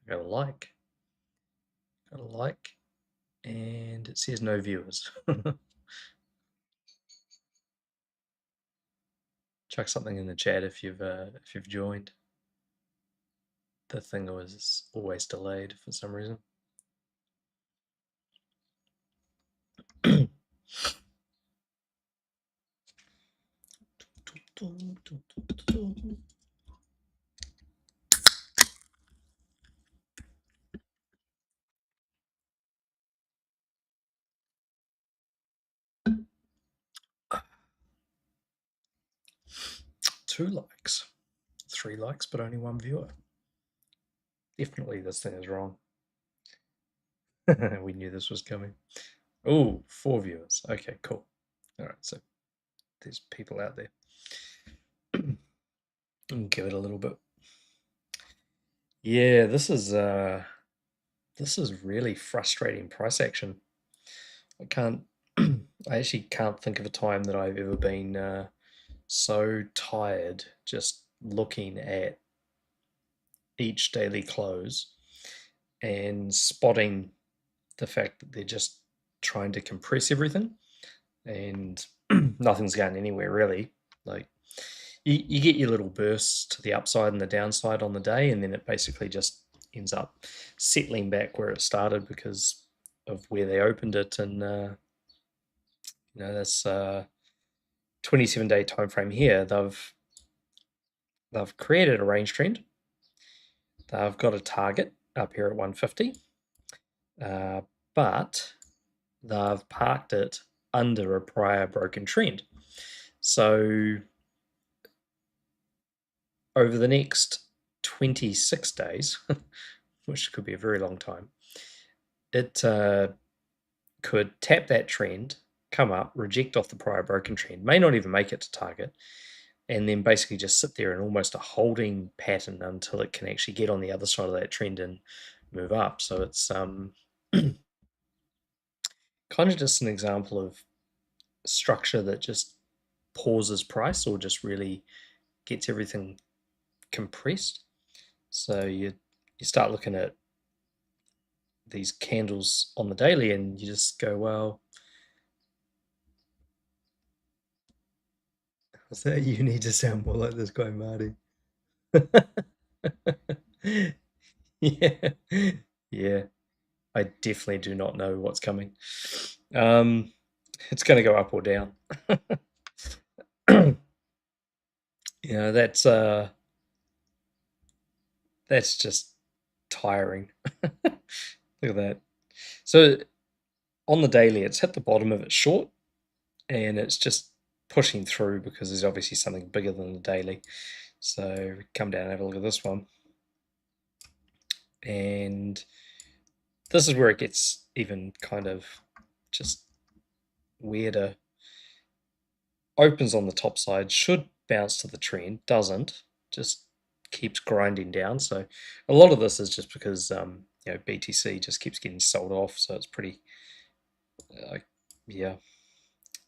Got a like, and it says no viewers. Chuck something in the chat if you've joined. The thing was always delayed for some reason. Two likes, 3 likes, but only 1 viewer. Definitely this thing is wrong. We knew this was coming. Oh, 4 viewers. Okay, cool. All right, so there's people out there. Give it a little bit. Yeah, this is really frustrating price action. I actually can't think of a time that I've ever been so tired just looking at each daily close and spotting the fact that they're just trying to compress everything and nothing's going anywhere really. Like you get your little bursts to the upside and the downside on the day, and then it basically just ends up settling back where it started because of where they opened it. And this 27-day time frame here, they've created a range trend. They've got a target up here at 150, but they've parked it under a prior broken trend. So over the next 26 days, which could be a very long time, it could tap that trend, come up, reject off the prior broken trend, may not even make it to target, and then basically just sit there in almost a holding pattern until it can actually get on the other side of that trend and move up. So it's kind of just an example of structure that just pauses price or just really gets everything compressed. So you start looking at these candles on the daily and you just go, well, so you need to sound more like this guy Marty. Yeah, yeah. I definitely do not know what's coming. It's going to go up or down. That's just tiring. Look at that. So on the daily, it's hit the bottom of its short, and it's just pushing through because there's obviously something bigger than the daily. So we come down and have a look at this one. And this is where it gets even kind of just weirder. Opens on the top side, should bounce to the trend, doesn't, just keeps grinding down. So a lot of this is just because BTC just keeps getting sold off, so it's pretty yeah,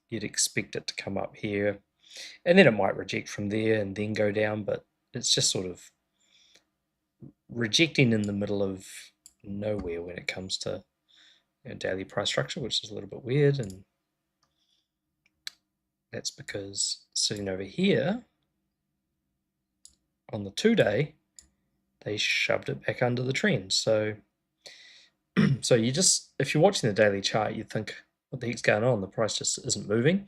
you'd expect it to come up here and then it might reject from there and then go down, but it's just sort of rejecting in the middle of nowhere when it comes to daily price structure, which is a little bit weird. And that's because sitting over here on the 2-day, they shoved it back under the trend. So you just, if you're watching the daily chart, you'd think, what the heck's going on? The price just isn't moving.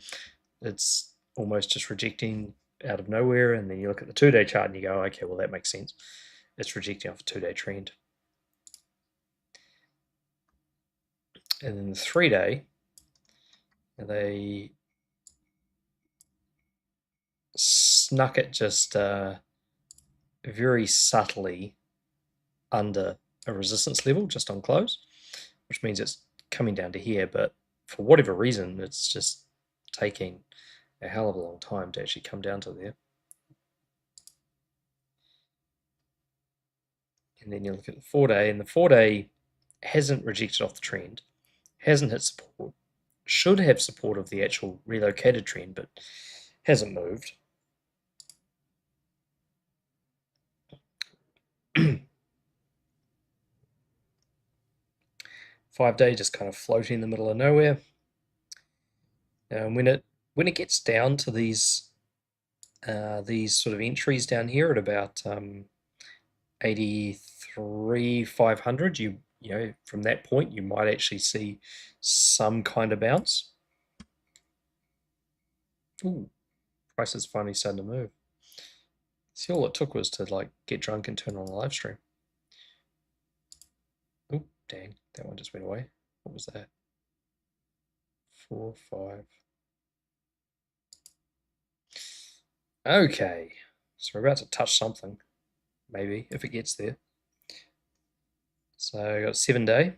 It's almost just rejecting out of nowhere. And then you look at the 2-day chart and you go, okay, well, that makes sense. It's rejecting off a 2-day trend. And then the 3-day, they snuck it just very subtly under a resistance level just on close, which means it's coming down to here, but for whatever reason, it's just taking a hell of a long time to actually come down to there. And then you look at the 4-day, and the 4-day hasn't rejected off the trend, hasn't hit support, should have support of the actual relocated trend, but hasn't moved. 5-day just kind of floating in the middle of nowhere. And when it gets down to these sort of entries down here at about 83,500, you know from that point you might actually see some kind of bounce. Ooh, price is finally starting to move. See, all it took was to like get drunk and turn on the live stream. Oh, dang, that one just went away. What was that? 4, 5. Okay, so we're about to touch something, maybe, if it gets there. So I got 7-day.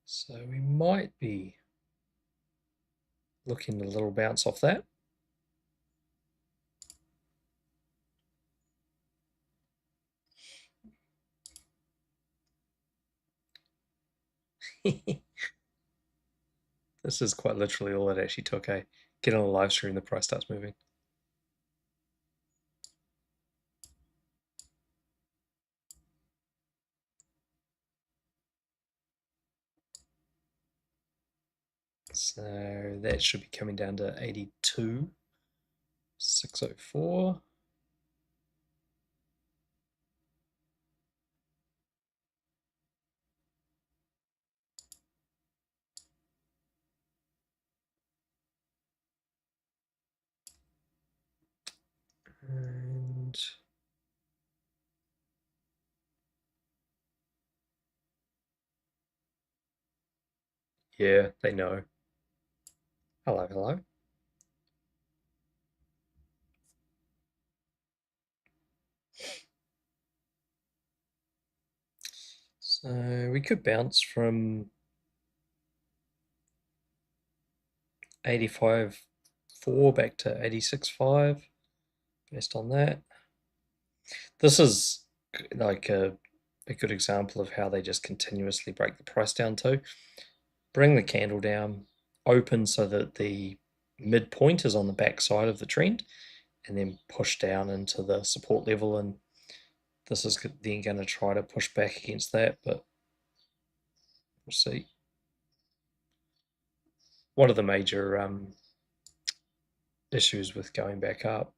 So we might be looking at a little bounce off that. This is quite literally all it actually took, eh? Get on a live stream, the price starts moving. So that should be coming down to 82,604. And yeah, they know. Hello, hello. So we could bounce from 85.4 back to 86.5 based on that. This is like a good example of how they just continuously break the price down too. Bring the candle down, open so that the midpoint is on the back side of the trend, and then push down into the support level. And this is then going to try to push back against that, but we'll see. One of the major issues with going back up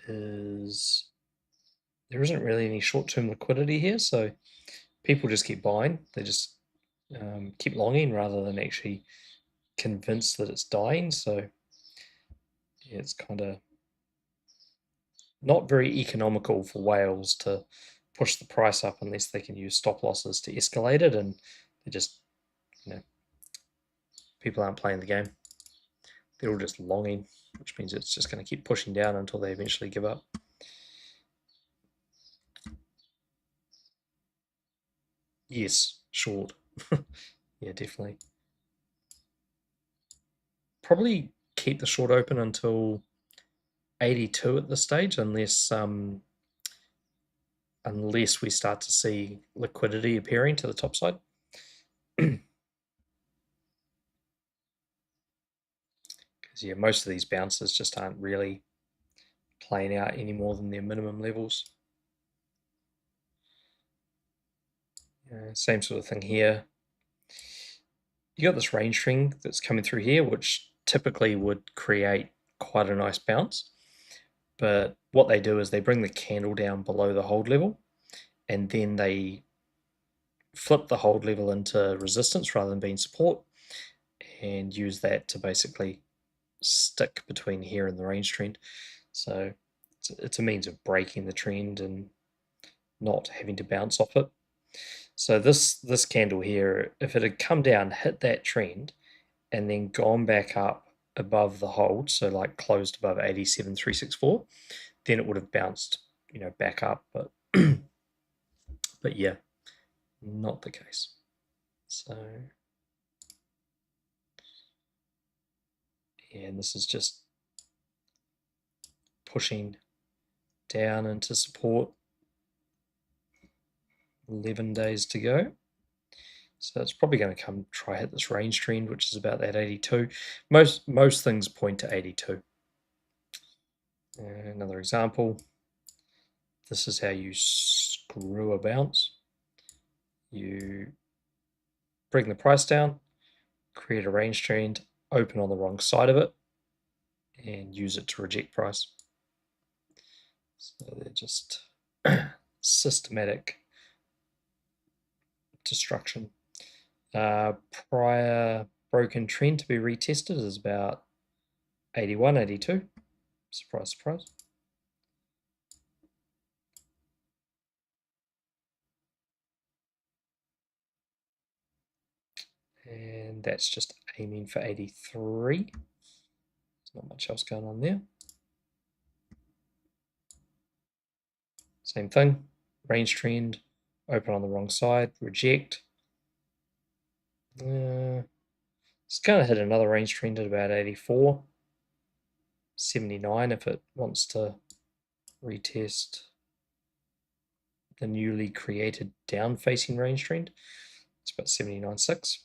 is there isn't really any short-term liquidity here, so people just keep buying. They just keep longing rather than actually convinced that it's dying. So yeah, it's kind of not very economical for whales to push the price up unless they can use stop losses to escalate it, and they just, you know, people aren't playing the game. They're all just longing, which means it's just going to keep pushing down until they eventually give up. Yes, short. Yeah, definitely. Probably keep the short open until 82 at this stage, unless we start to see liquidity appearing to the top side. Because yeah, most of these bounces just aren't really playing out any more than their minimum levels. Same sort of thing here. You got this range string that's coming through here, which typically would create quite a nice bounce. But what they do is they bring the candle down below the hold level, and then they flip the hold level into resistance rather than being support, and use that to basically stick between here and the range trend. So it's a means of breaking the trend and not having to bounce off it. So this candle here, if it had come down, hit that trend, and then gone back up above the hold, so like closed above 87,364, then it would have bounced, back up. But but yeah, not the case. So yeah, and this is just pushing down into support. 11 days to go. So it's probably going to try hit this range trend, which is about that 82. Most things point to 82. Another example. This is how you screw a bounce. You bring the price down, create a range trend, open on the wrong side of it, and use it to reject price. So they're just systematic destruction. Prior broken trend to be retested is about 81, 82. Surprise, surprise. And that's just aiming for 83. There's not much else going on there. Same thing, range trend, open on the wrong side, reject. It's going to hit another range trend at about 84. 79 if it wants to retest the newly created down facing range trend. It's about 79.6.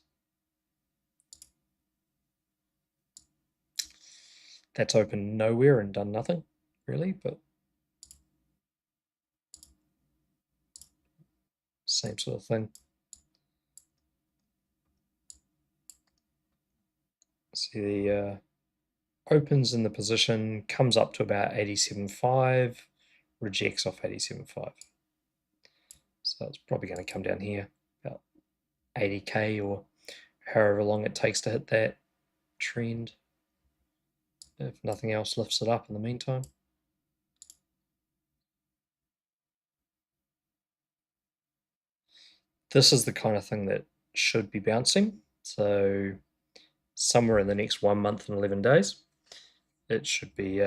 That's opened nowhere and done nothing really, but same sort of thing. See the opens in the position, comes up to about 87.5, rejects off 87.5. So it's probably going to come down here about 80k or however long it takes to hit that trend if nothing else lifts it up in the meantime. This is the kind of thing that should be bouncing. So somewhere in the next 1 month and 11 days, it should be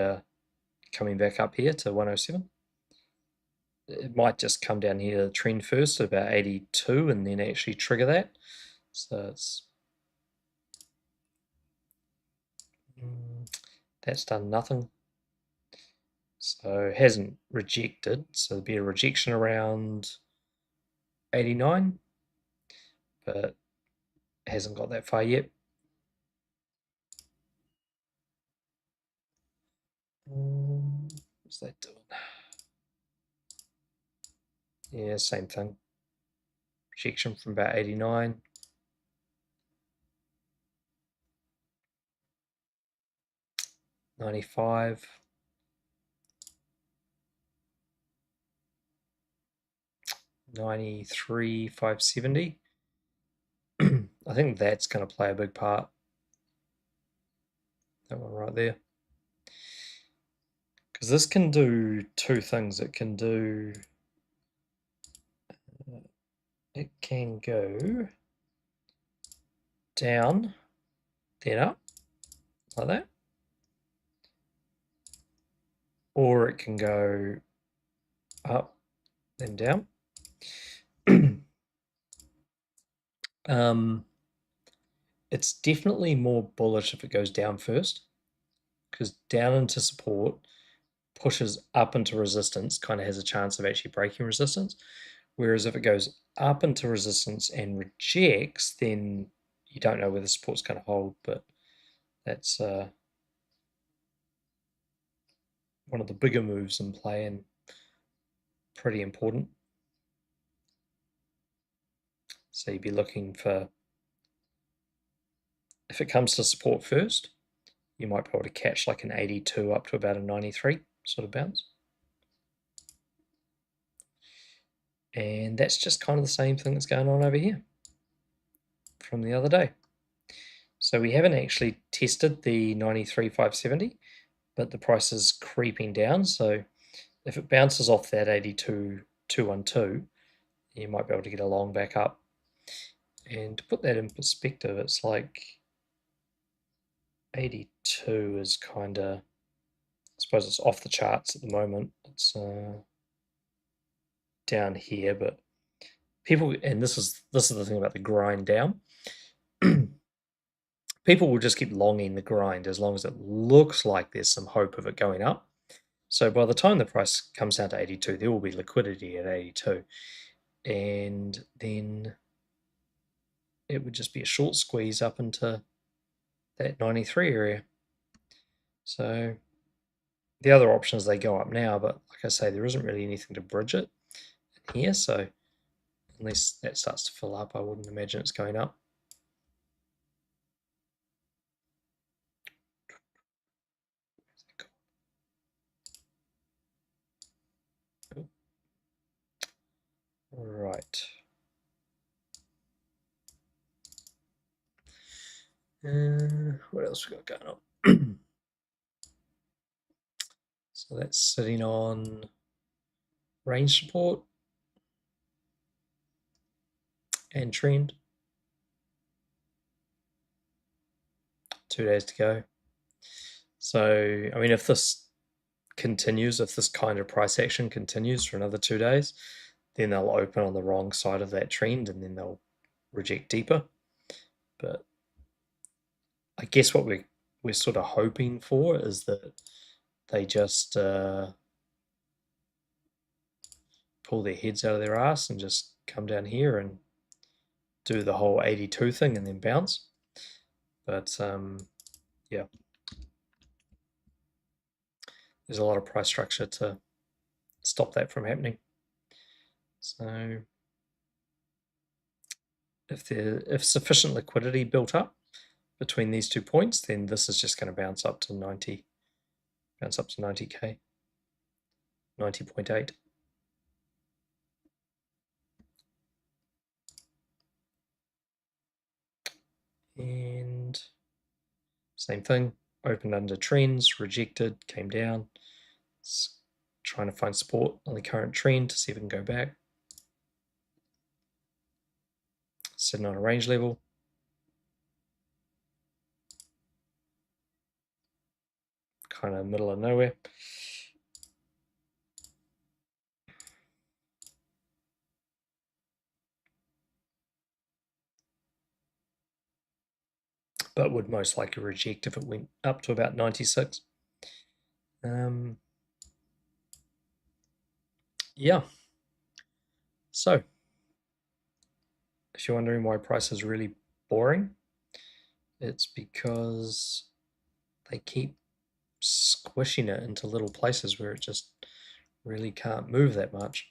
coming back up here to 107. It might just come down here to the trend first, about 82, and then actually trigger that. So that's done nothing. So it hasn't rejected. So there'll be a rejection around 89, but it hasn't got that far yet. What's that doing? Yeah, same thing. Rejection from about 89. $95. 93, 570. I think that's going to play a big part. That one right there. Because this can do two things. It can do... It can go down, then up, like that. Or it can go up, then down. It's definitely more bullish if it goes down first, because down into support pushes up into resistance, kind of has a chance of actually breaking resistance. Whereas if it goes up into resistance and rejects, then you don't know whether support's going to hold, but that's one of the bigger moves in play and pretty important. So you'd be looking for, if it comes to support first, you might be able to catch like an 82 up to about a 93 sort of bounce. And that's just kind of the same thing that's going on over here from the other day. So we haven't actually tested the 93,570, but the price is creeping down. So if it bounces off that 82,212, you might be able to get a long back up. And to put that in perspective, it's like 82 is kind of, I suppose it's off the charts at the moment. It's down here, but people, and this is the thing about the grind down. People will just keep longing the grind as long as it looks like there's some hope of it going up. So by the time the price comes down to 82, there will be liquidity at 82. And then it would just be a short squeeze up into that 93 area. So the other option is they go up now, but like I say, there isn't really anything to bridge it in here. So unless that starts to fill up, I wouldn't imagine it's going up. Right. What else we got going on? So that's sitting on range support and trend. 2 days to go. So, I mean, if this continues, if this kind of price action continues for another 2 days, then they'll open on the wrong side of that trend and then they'll reject deeper. But I guess what we're sort of hoping for is that they just pull their heads out of their ass and just come down here and do the whole 82 thing and then bounce. But yeah, there's a lot of price structure to stop that from happening. So if sufficient liquidity built up between these 2 points, then this is just going to bounce up to 90, bounce up to 90k, 90.8. And same thing, opened under trends, rejected, came down. It's trying to find support on the current trend to see if it can go back. Sitting on a range level. Kind of middle of nowhere. But would most likely reject if it went up to about 96. Yeah. So, if you're wondering why price is really boring, it's because they keep squishing it into little places where it just really can't move that much.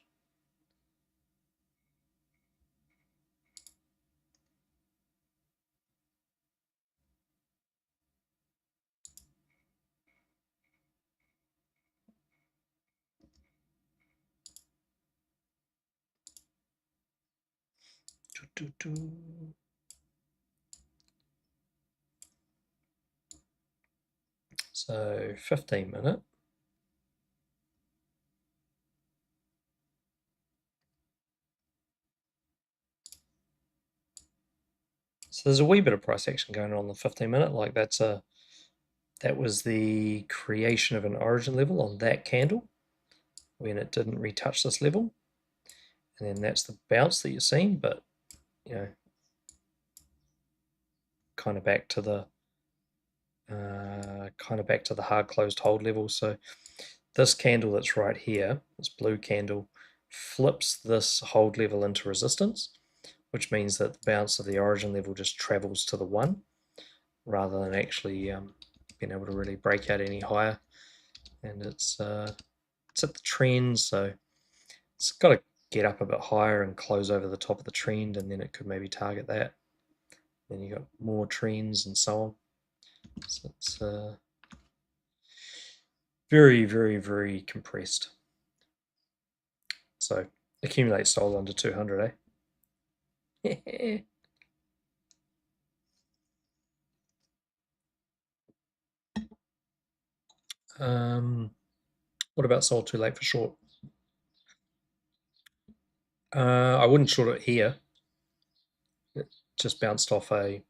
So 15-minute. So there's a wee bit of price action going on the 15-minute. Like that was the creation of an origin level on that candle when it didn't retouch this level. And then that's the bounce that you're seeing, but you know, kind of back to the hard closed hold level. So this candle that's right here, this blue candle, flips this hold level into resistance, which means that the bounce of the origin level just travels to the 1 rather than actually being able to really break out any higher. And it's at the trend, so it's got to get up a bit higher and close over the top of the trend, and then it could maybe target that. Then you got more trends and so on. So it's very, very, very compressed. So accumulate sold under 200, eh? What about sold too late for short? I wouldn't short it here. It just bounced off a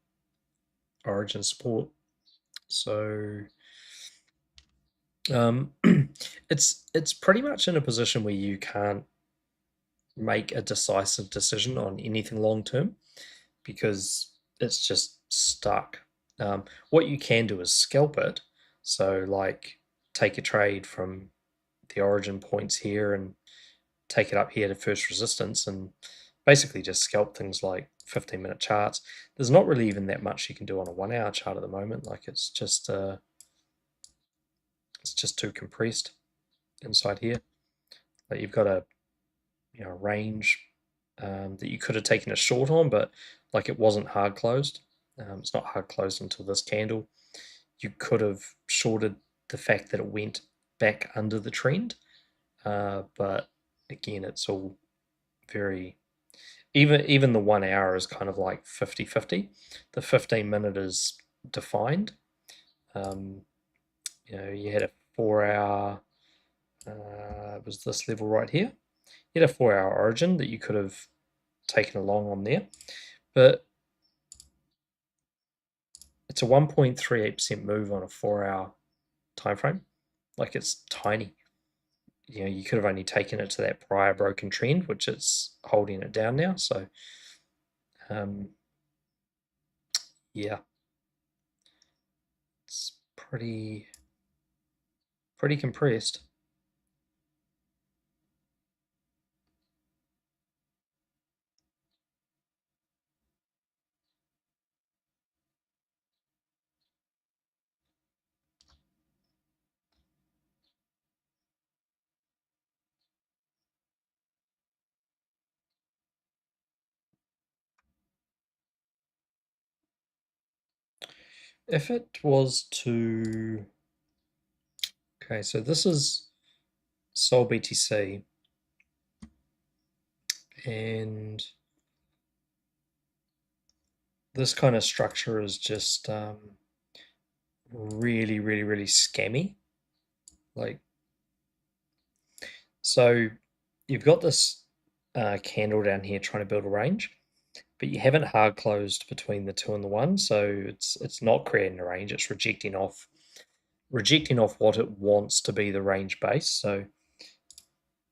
origin support. So it's pretty much in a position where you can't make a decisive decision on anything long term because it's just stuck. What you can do is scalp it. So like take a trade from the origin points here and take it up here to first resistance and basically just scalp things like 15-minute charts. There's not really even that much you can do on a 1 hour chart at the moment. Like it's just too compressed inside here. Like you've got a range that you could have taken a short on, but like it wasn't hard closed. It's not hard closed until this candle. You could have shorted the fact that it went back under the trend, but again, it's all very even the 1 hour is kind of like 50-50. The 15-minute is defined. Um, you had a 4 hour, it was this level right here. You had a 4 hour origin that you could have taken along on there, but it's a 1.38% move on a 4 hour time frame. Like it's tiny. You could have only taken it to that prior broken trend, which it's holding it down now. So, um, yeah, it's pretty compressed. If it was to, okay, so this is Sol BTC, and this kind of structure is just really, really, really scammy. Like, so you've got this candle down here trying to build a range, but you haven't hard closed between the two and the one, so it's not creating a range. It's rejecting off what it wants to be the range base. So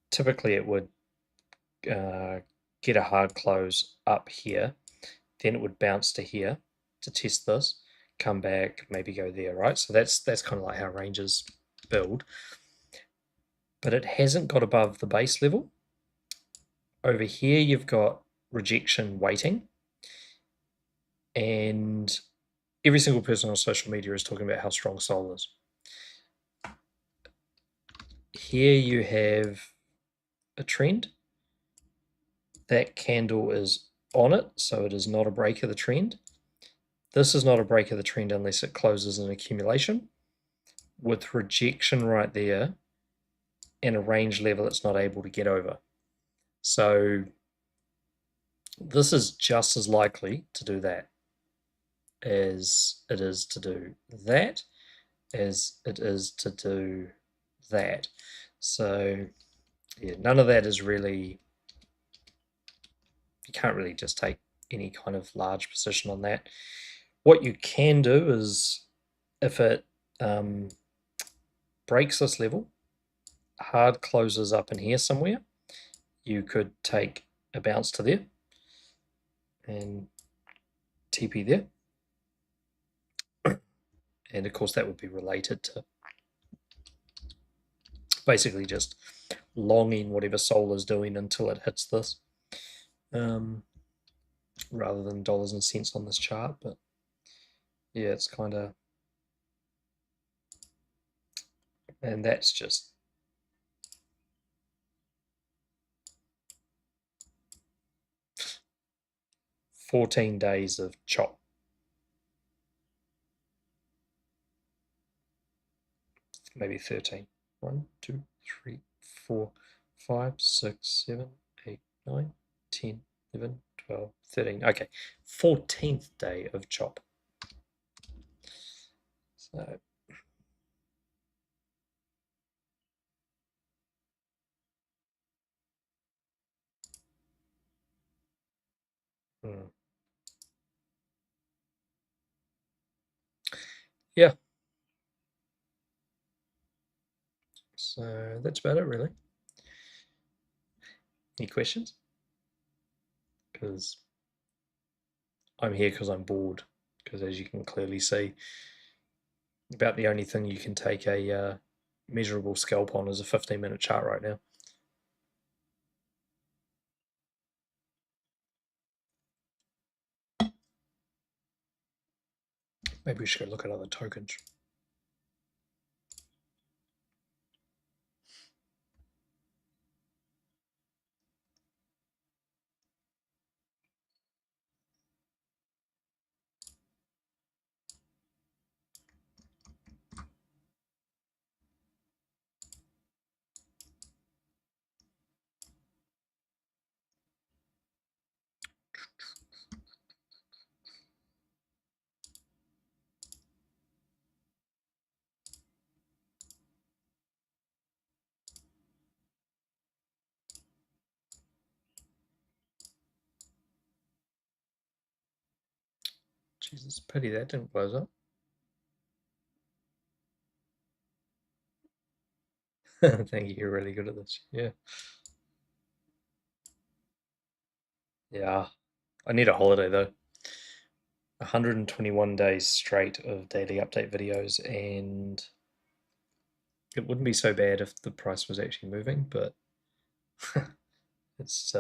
typically it would get a hard close up here, then it would bounce to here to test this, come back, maybe go there, right? So that's kind of like how ranges build. But it hasn't got above the base level. Over here you've got rejection waiting, and every single person on social media is talking about how strong Sol is. Here you have a trend. That candle is on it, so it is not a break of the trend. This is not a break of the trend unless it closes an accumulation. With rejection right there and a range level it's not able to get over. So this is just as likely to do that as it is to do that, as it is to do that. So yeah, none of that is really, you can't really just take any kind of large position on that. What you can do is if it breaks this level, hard closes up in here somewhere, you could take a bounce to there and TP there. And of course that would be related to basically just longing whatever Sol is doing until it hits this, rather than dollars and cents on this chart. But yeah, it's kind of, and that's just 14 days of chop. Maybe 13. 1, 2, 3, 4, 5, 6, 7, 8, 9, 10, 11, 12, 13. Okay, 14th day of chop. So yeah, so that's about it really. Any questions? Because I'm here because I'm bored. Because as you can clearly see, about the only thing you can take a measurable scalp on is a 15-minute chart right now. Maybe we should go look at other tokens. Jesus, pity that didn't close up. Thank you, you're really good at this. Yeah. Yeah. I need a holiday though. 121 days straight of daily update videos, and it wouldn't be so bad if the price was actually moving, but it's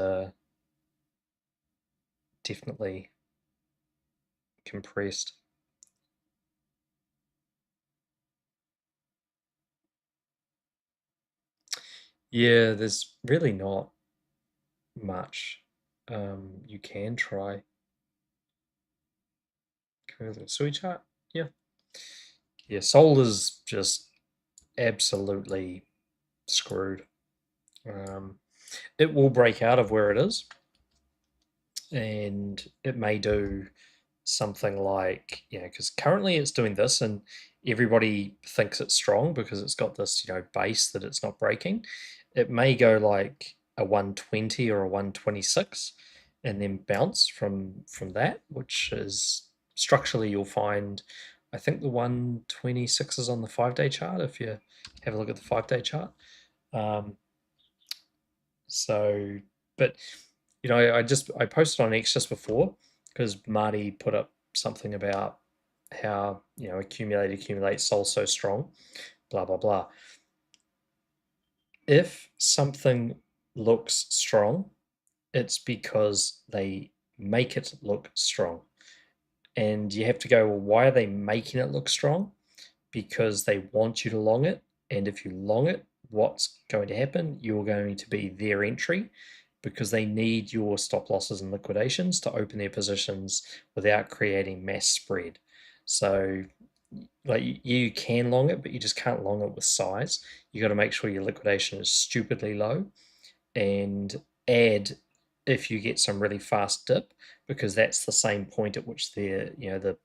definitely compressed. Yeah, there's really not much you can try. Can we look at Sui chart? Yeah. Yeah, Sol is just absolutely screwed. Um, it will break out of where it is, and it may do something like, because currently it's doing this, and everybody thinks it's strong because it's got this, base that it's not breaking. It may go like a 120 or a 126 and then bounce from that, which is structurally you'll find, I think the 126 is on the 5-day chart if you have a look at the 5-day chart. Um, so, but I posted on X just before because Marty put up something about how accumulate Sol so strong, blah blah blah. If something looks strong, it's because they make it look strong, and you have to go, well, why are they making it look strong? Because they want you to long it. And if you long it, what's going to happen? You're going to be their entry because they need your stop losses and liquidations to open their positions without creating mass spread. So, like, you can long it, but you just can't long it with size. You got to make sure your liquidation is stupidly low and add if you get some really fast dip because that's the same point at which they're the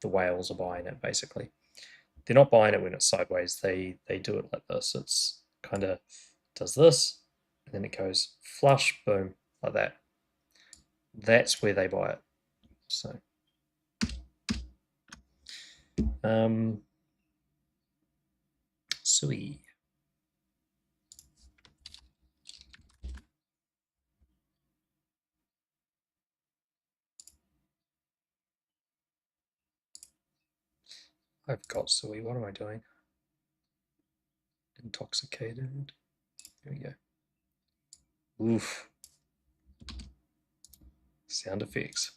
whales are buying it basically. They're not buying it when it's sideways. They do it like this. It's kind of does this, and then it goes flush, boom, like that. That's where they buy it. So, um, Sui. I've got Sui. What am I doing? Intoxicated. There we go. Oof. Sound effects.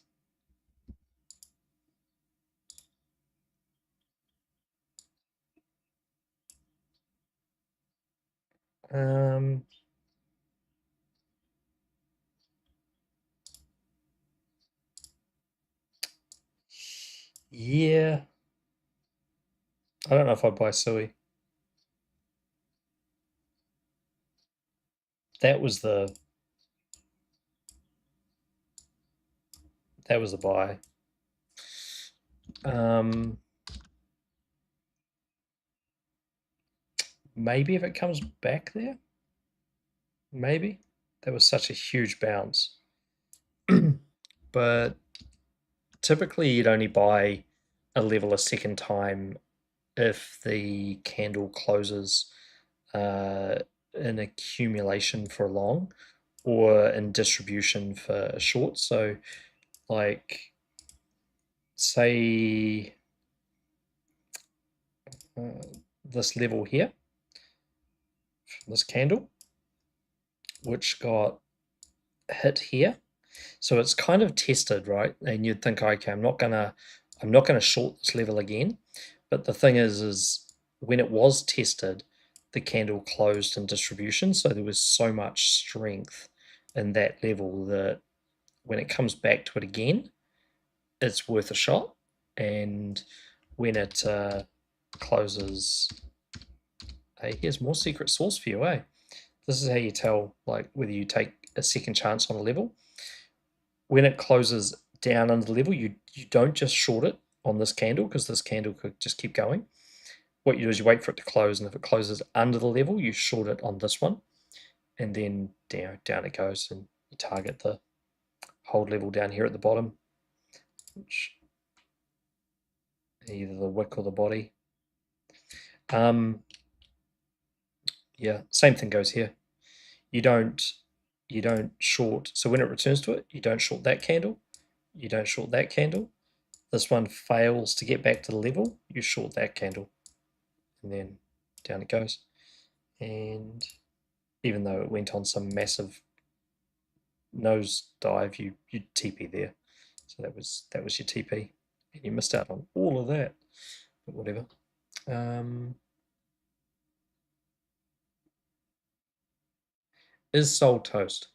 Um, yeah. I don't know if I'd buy Sui. That was the that was the buy. Um, maybe if it comes back there, maybe. That was such a huge bounce. But typically you'd only buy a level a second time if the candle closes uh, in accumulation for long or in distribution for short. So, like, say uh, this level here, this candle, which got hit here. So it's kind of tested, right? And you'd think, okay, I'm not going to short this level again, but the thing is when it was tested, the candle closed in distribution, so there was so much strength in that level that when it comes back to it again, it's worth a shot. And when it closes, hey, here's more secret sauce for you, eh? This is how you tell like whether you take a second chance on a level. When it closes down under the level, you don't just short it on this candle because this candle could just keep going. What you do is you wait for it to close, and if it closes under the level, you short it on this one, and then down it goes, and you target the hold level down here at the bottom, which either the wick or the body. Yeah, same thing goes here. You don't short. So when it returns to it, you don't short that candle. You don't short that candle. This one fails to get back to the level. You short that candle, and then down it goes. And even though it went on some massive nose dive, you TP there. So that was your TP, and you missed out on all of that. But whatever. Is Soul toast?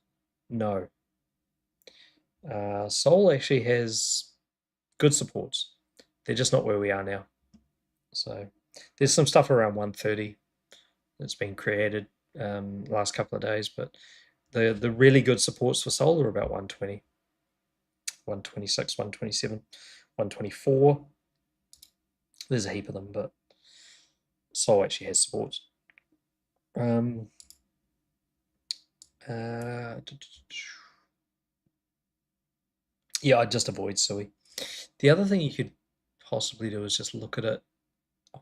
No. Soul actually has good supports. They're just not where we are now. So there's some stuff around 130 that's been created last couple of days, but the really good supports for Soul are about 120, 126, 127, 124. There's a heap of them, but Soul actually has supports. Yeah, I'd just avoid Sui. The other thing you could possibly do is just look at it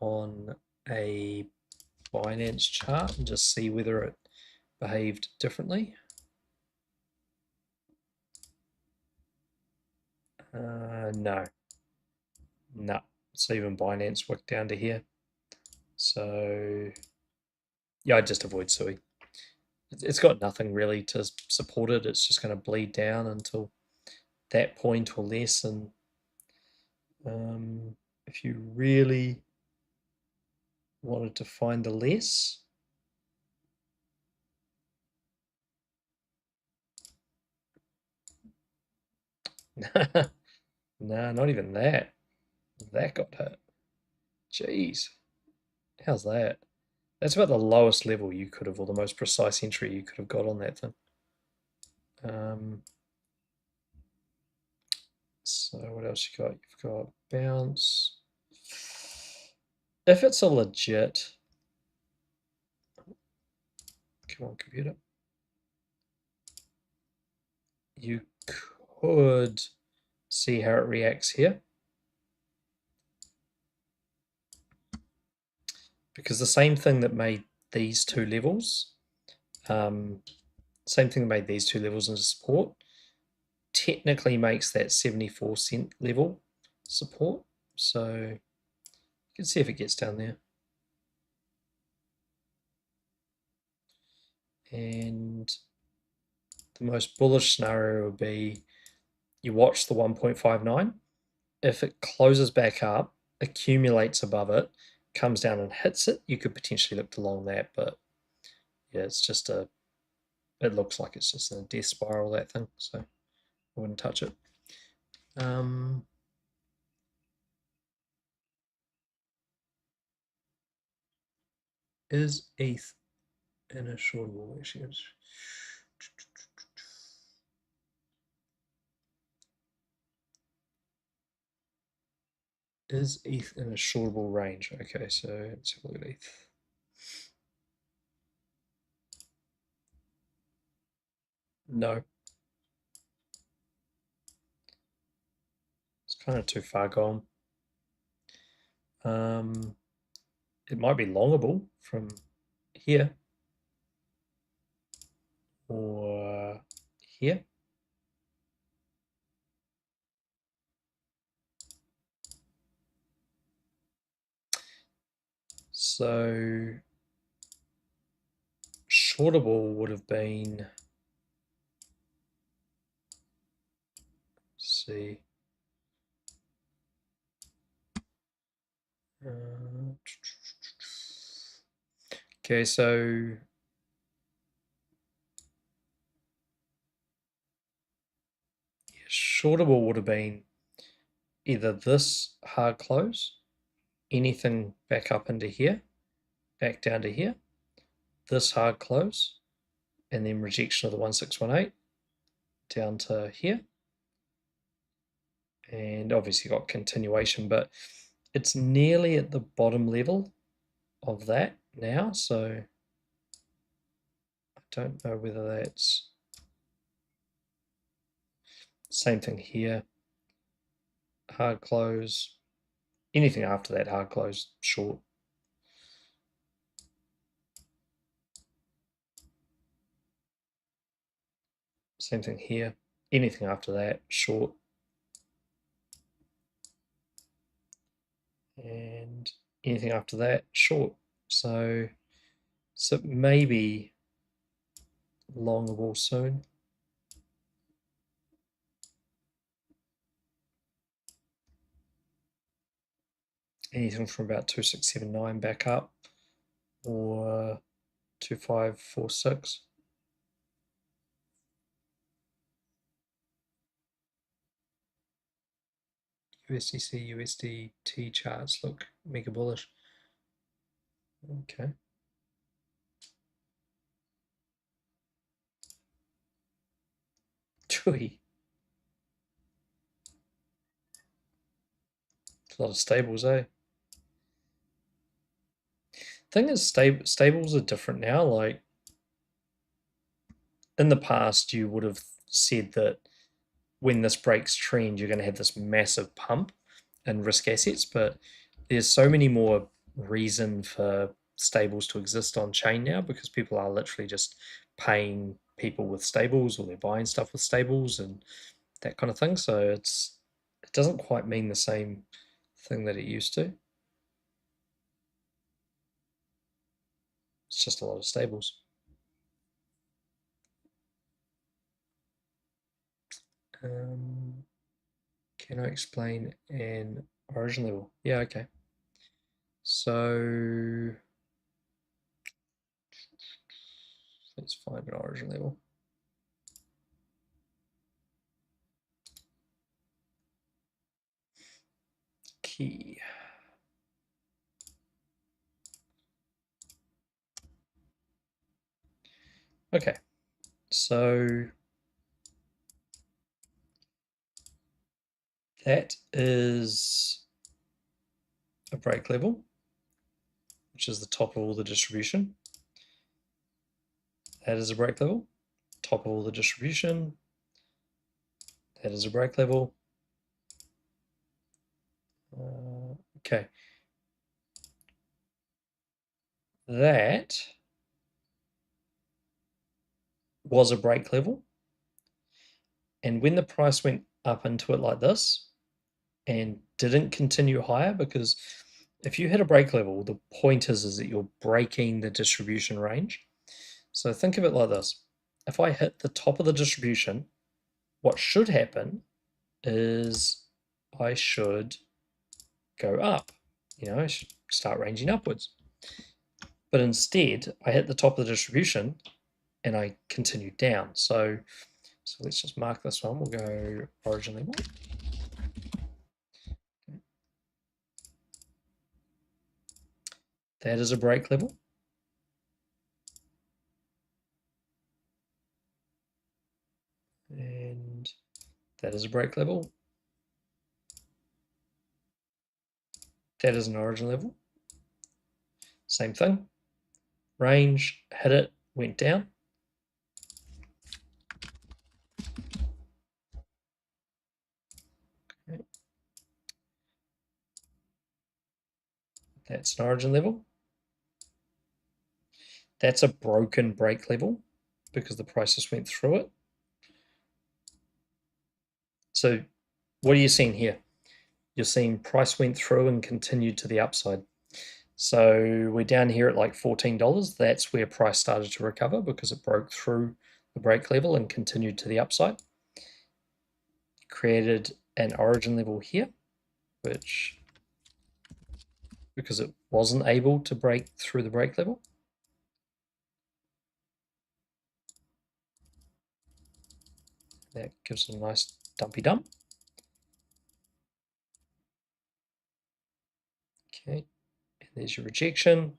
on a Binance chart and just see whether it behaved differently. No. So even Binance worked down to here. So yeah, I'd just avoid Sui. It's got nothing really to support it. It's just going to bleed down until that point or less. And if you really wanted to find the less, no, not even that. That got hit. Jeez. How's that? That's about the lowest level you could have, or the most precise entry you could have got on that thing. So what else you got? You've got bounce. If it's a legit, come on, computer. You could see how it reacts here. Because the same thing that made these two levels, same thing that made these two levels into support, technically makes that 74-cent level support. So you can see if it gets down there. And the most bullish scenario would be you watch the 1.59. If it closes back up, accumulates above it, comes down and hits it, you could potentially look to long that. But yeah, it's just it looks like it's just in a death spiral, that thing. So I wouldn't touch it. Is ETH in a shortable? Actually, is ETH in a shortable range? Okay, so let's have a look at ETH. No. It's kind of too far gone. It might be longable from here or here. So shortable would have been, let's see, Okay, so shorter ball would have been either this hard close, anything back up into here, back down to here, this hard close, and then rejection of the 1618 down to here. And obviously got continuation, but it's nearly at the bottom level of that now, so I don't know whether that's same thing here. Hard close, anything after that hard close, short. Same thing here. Anything after that, short. And anything after that, short. So maybe long the ball soon. Anything from about 2679 back up, or 2546. USDC, USDT charts look mega bullish. Okay. Chewy. It's a lot of stables, eh? Thing is, stables are different now. Like in the past, you would have said that when this breaks trend, you're going to have this massive pump in risk assets, but there's so many more reason for stables to exist on chain now because people are literally just paying people with stables, or they're buying stuff with stables and that kind of thing. So it doesn't quite mean the same thing that it used to. It's just a lot of stables. Can I explain an origin level? Yeah, okay. So let's find an origin level. Key. Okay, so that is a break level, which is the top of all the distribution. That is a break level, top of all the distribution. That is a break level. Okay. That was a break level. And when the price went up into it like this and didn't continue higher, because if you hit a break level, the point is that you're breaking the distribution range. So think of it like this. If I hit the top of the distribution, what should happen is I should go up. I should start ranging upwards. But instead, I hit the top of the distribution and I continue down. So let's just mark this one. We'll go origin level. That is a break level. And that is a break level. That is an origin level. Same thing. Range, hit it, went down. Okay. That's an origin level. That's a broken break level because the price just went through it. So what are you seeing here? You're seeing price went through and continued to the upside. So we're down here at like $14. That's where price started to recover because it broke through the break level and continued to the upside. Created an origin level here, which because it wasn't able to break through the brake level. That gives it a nice dumpy dump. Okay, and there's your rejection.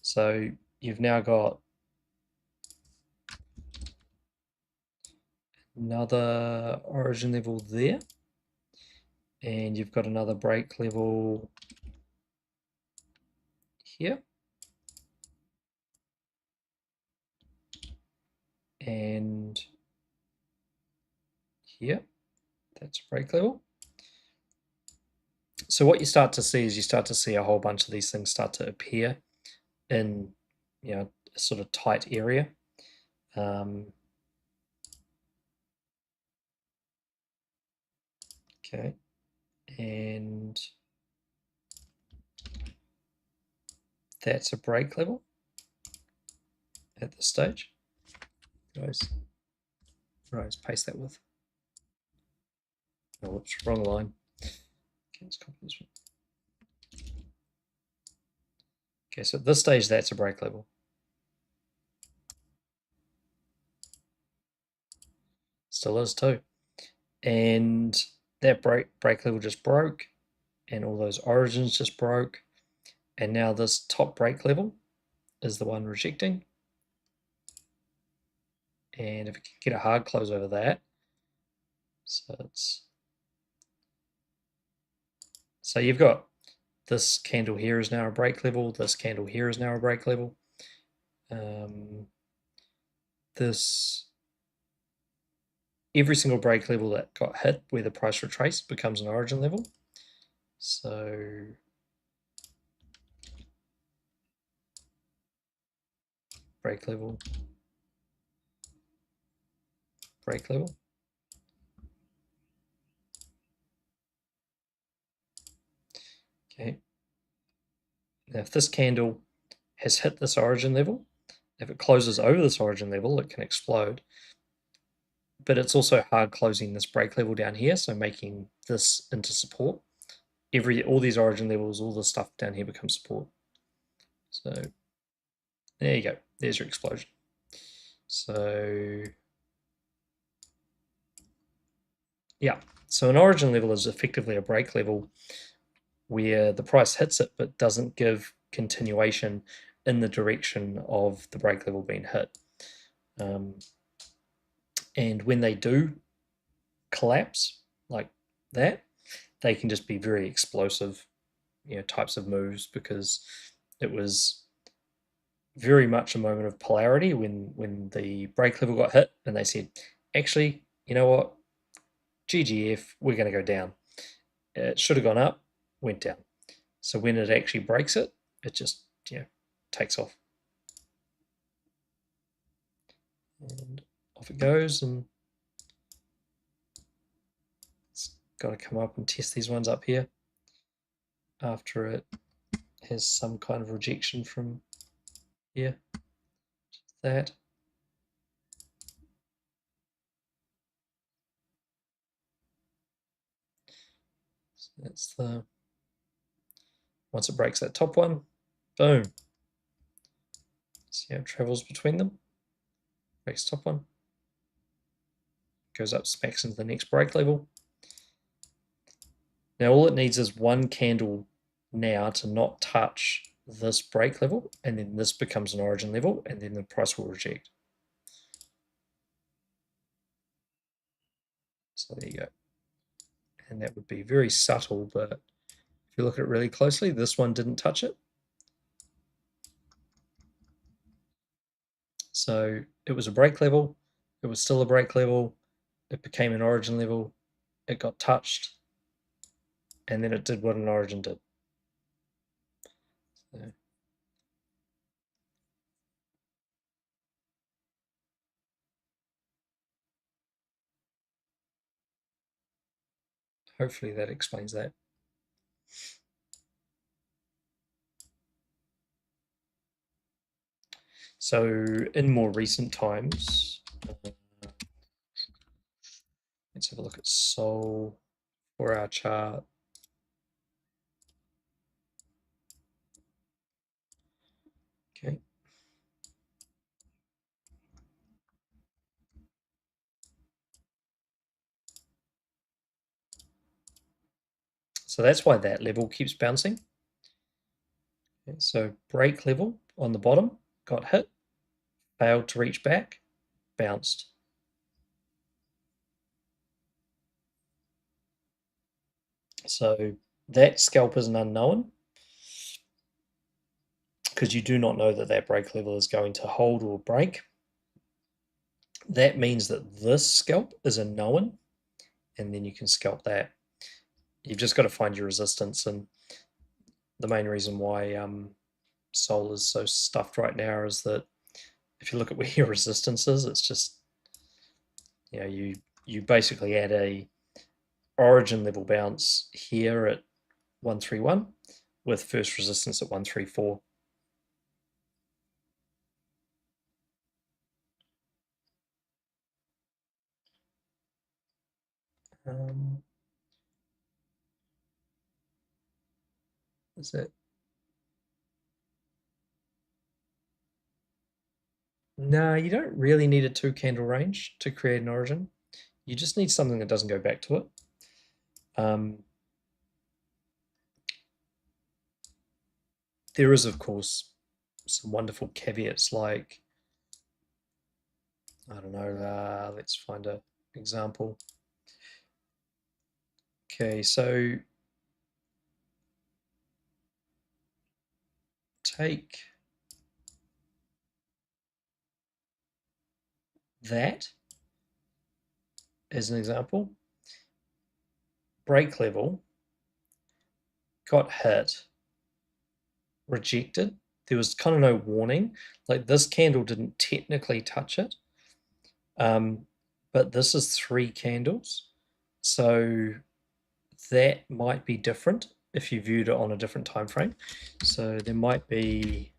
So you've now got another origin level there, and you've got another brake level here, and here. That's a brake level. So what you start to see is you start to see a whole bunch of these things start to appear in, a sort of tight area. Okay, and that's a brake level at this stage. Guys, right, paste that with. Oh, whoops, wrong line. Okay, let's copy this one. Okay, so at this stage, that's a brake level. Still is too. And that brake level just broke, and all those origins just broke. And now this top brake level is the one rejecting. And if we can get a hard close over that, so you've got this candle here is now a brake level, this candle here is now a brake level. This every single brake level that got hit where the price retraced becomes an origin level. So brake level, brake level. Okay. Now if this candle has hit this origin level, if it closes over this origin level, it can explode. But it's also hard closing this brake level down here, so making this into support. All these origin levels, all this stuff down here becomes support. So there you go. There's your explosion. So yeah, so an origin level is effectively a brake level where the price hits it but doesn't give continuation in the direction of the brake level being hit. And when they do collapse like that, they can just be very explosive, types of moves, because it was very much a moment of polarity when the brake level got hit and they said, actually, you know what, GGF, we're going to go down. It should have gone up, went down. So when it actually breaks it, it just takes off. And off it goes, and it's got to come up and test these ones up here after it has some kind of rejection from here. That. So that's the, once it breaks that top one, boom. See how it travels between them. Breaks top one. Goes up, smacks into the next brake level. Now all it needs is one candle now to not touch this brake level, and then this becomes an origin level, and then the price will reject. So there you go. And that would be very subtle, but if you look at it really closely, this one didn't touch it. So it was a brake level, it was still a brake level, it became an origin level, it got touched, and then it did what an origin did. So hopefully that explains that. So in more recent times, let's have a look at Sol for our chart. So that's why that level keeps bouncing. Okay, so break level on the bottom, got hit, failed to reach back, bounced. So that scalp is an unknown because you do not know that that break level is going to hold or break. That means that this scalp is a known, and then you can scalp that. You've just got to find your resistance, and the main reason why Sol is so stuffed right now is that if you look at where your resistance is, it's just, you basically add a origin level bounce here at 131 with first resistance at 134. Um, is it? No, you don't really need a 2 candle range to create an origin. You just need something that doesn't go back to it. There is, of course, some wonderful caveats like, I don't know, let's find an example. Okay, so take that as an example. Break level, got hit, rejected. There was kind of no warning. Like this candle didn't technically touch it, but this is 3 candles. So that might be different if you viewed it on a different time frame. So it might be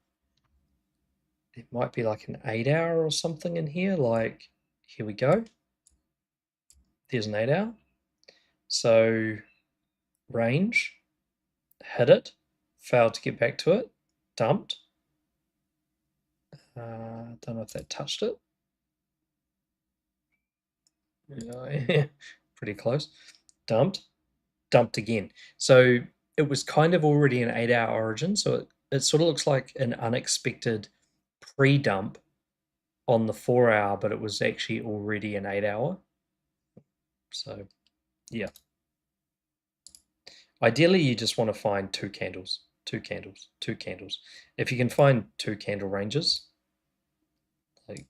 like an 8 hour or something in here. Like here we go. There's an 8 hour. So range, hit it, failed to get back to it, dumped. Don't know if that touched it. Yeah, pretty close. Dumped, dumped again. So it was kind of already an 8 hour origin. So it sort of looks like an unexpected pre-dump on the 4 hour, but it was actually already an 8 hour. So yeah. Ideally, you just want to find 2 candles, 2 candles, 2 candles. If you can find 2 candle ranges, like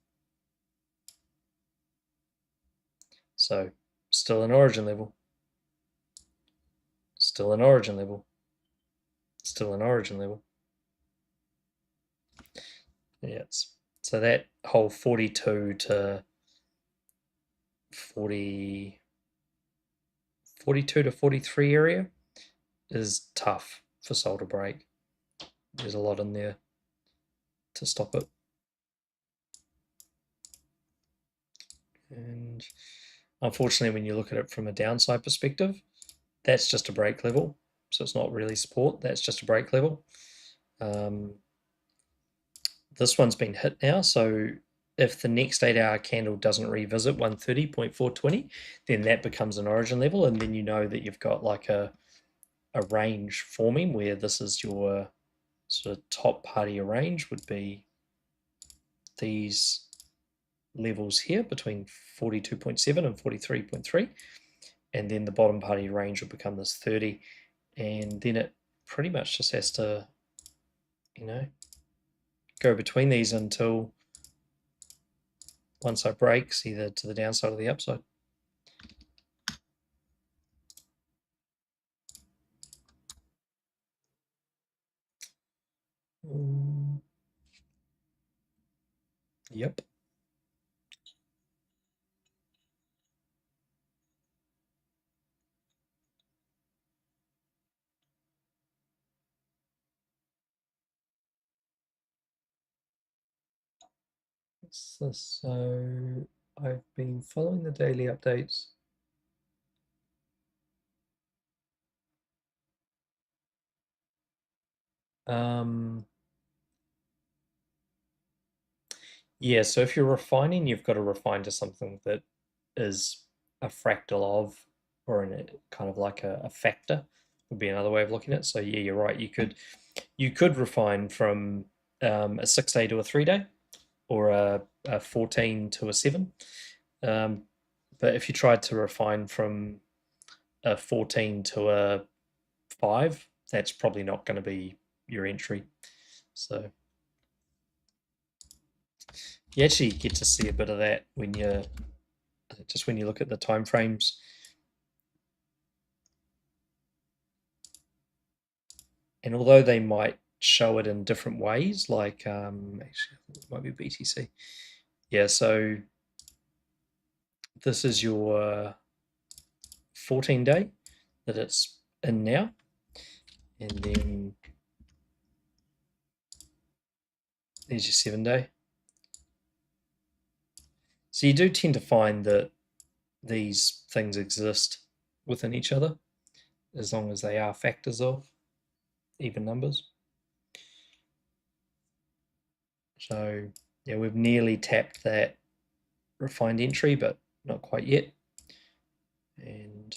so, still an origin level, still an origin level, still an origin level. Yeah, so that whole 42 to 40, 42 to 43 area is tough for Sol to break. There's a lot in there to stop it. And unfortunately, when you look at it from a downside perspective, that's just a break level. So it's not really support, that's just a break level. This one's been hit now, so if the next 8 hour candle doesn't revisit 130.420, then that becomes an origin level, and then you know that you've got like a range forming where this is your sort of top part of your range would be these levels here between 42.7 and 43.3, and then the bottom part of your range will become this 30, and then it pretty much just has to, go between these until one side breaks either to the downside or the upside. Yep. So I've been following the daily updates. Yeah, so if you're refining, you've got to refine to something that is a fractal of, or in a kind of like a factor, would be another way of looking at it. So yeah, you're right. You could refine from a 6 day to a 3 day, or a 14 to a 7. Um, but if you tried to refine from a 14 to a 5, that's probably not going to be your entry. So you actually get to see a bit of that when you look at the time frames. And although they might show it in different ways, like actually it might be BTC. Yeah, so this is your 14 day that it's in now, and then there's your 7 day. So you do tend to find that these things exist within each other as long as they are factors of even numbers. So yeah, we've nearly tapped that refined entry, but not quite yet. And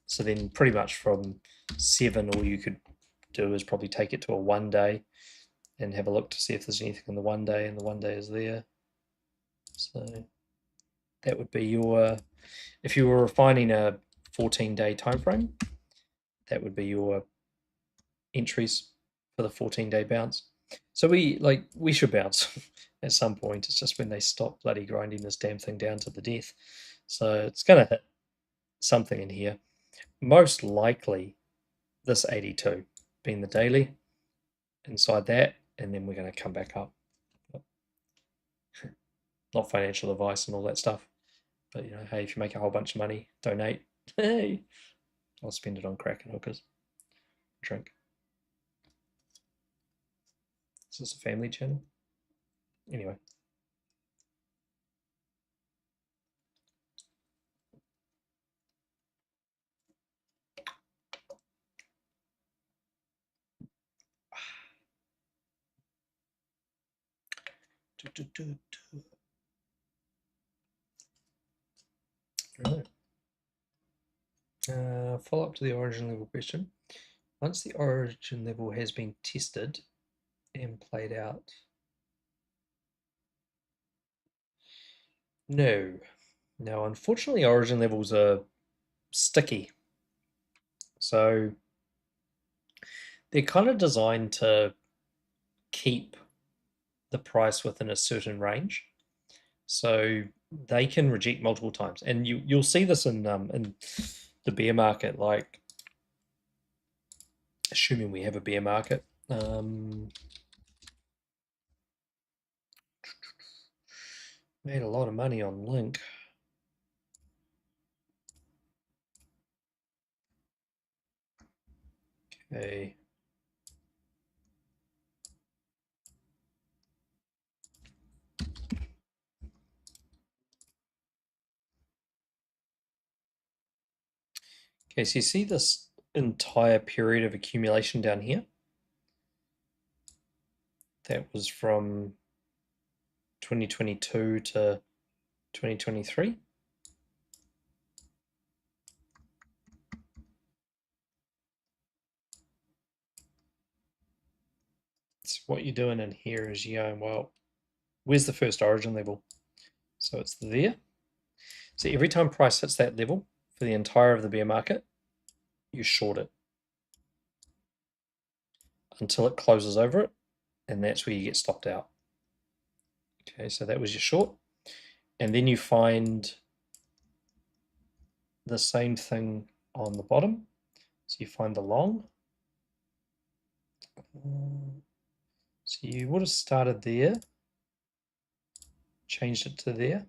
so then pretty much from 7, all you could do is probably take it to a 1 day and have a look to see if there's anything in the 1 day, and the 1 day is there. So that would be your, if you were refining a 14-day time frame, that would be your entries for the 14-day bounce. So we should bounce at some point. It's just when they stop bloody grinding this damn thing down to the death. So it's going to hit something in here. Most likely this 82 being the daily inside that, and then we're going to come back up. Not financial advice and all that stuff, but hey, if you make a whole bunch of money, donate. Hey, I'll spend it on crack and hookers. Drink. Is this a family channel? Anyway. Right. Follow up to the origin level question. Once the origin level has been tested and played out. No. Now, unfortunately, origin levels are sticky. So they're kind of designed to keep the price within a certain range. So they can reject multiple times. And you'll see this in the bear market, like assuming we have a bear market. Made a lot of money on Link. Okay. Okay, so you see this entire period of accumulation down here? That was from 2022 to 2023. So what you're doing in here is you're going, well, where's the first origin level? So it's there. So every time price hits that level for the entire of the bear market, you short it until it closes over it, and that's where you get stopped out. Okay, so that was your short. And then you find the same thing on the bottom. So you find the long. So you would have started there, changed it to there,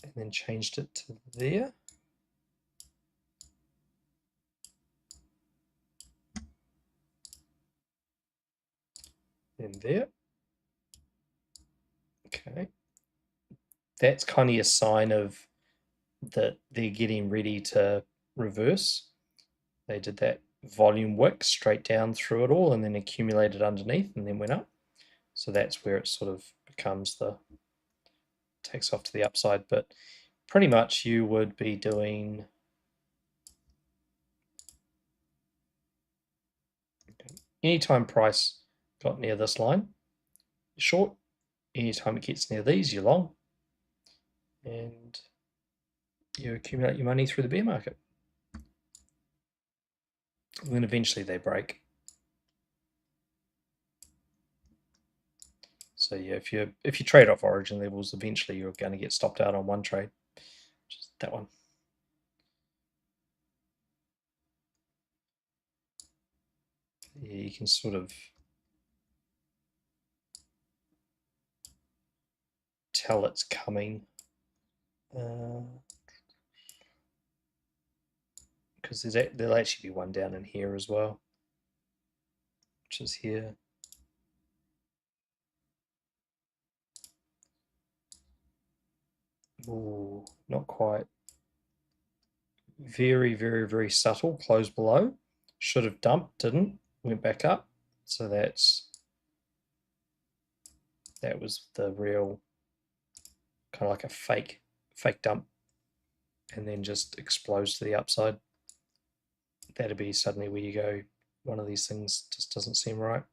and then changed it to there. Then there. Okay. That's kind of a sign of that they're getting ready to reverse. They did that volume wick straight down through it all and then accumulated underneath and then went up. So that's where it sort of becomes takes off to the upside. But pretty much you would be doing anytime price got near this line, you're short. Anytime it gets near these, you're long. And you accumulate your money through the bear market. And then eventually they break. So yeah, if you trade off origin levels, eventually you're going to get stopped out on one trade, which is that one. Yeah, you can sort of tell it's coming because there'll actually be one down in here as well, which is here. Ooh, not quite. Very, very, very subtle. Close below. Should have dumped, didn't. Went back up. So that was the real kind of like a fake dump, and then just explodes to the upside. That'd be suddenly where you go, one of these things just doesn't seem right.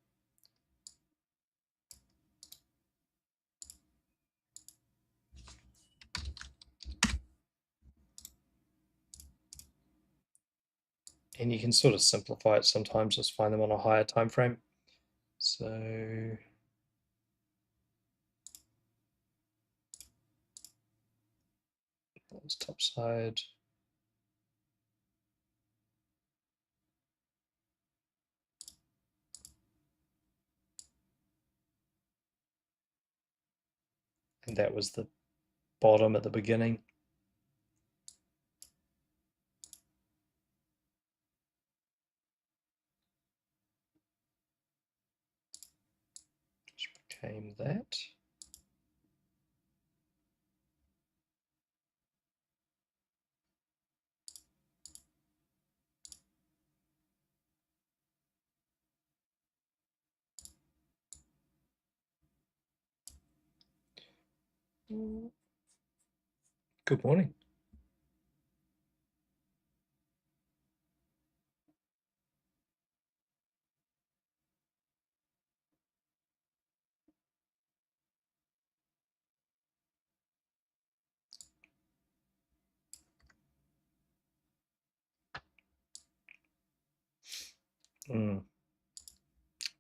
And you can sort of simplify it sometimes, just find them on a higher time frame. So that's top side. And that was the bottom at the beginning. Which became that. Good morning.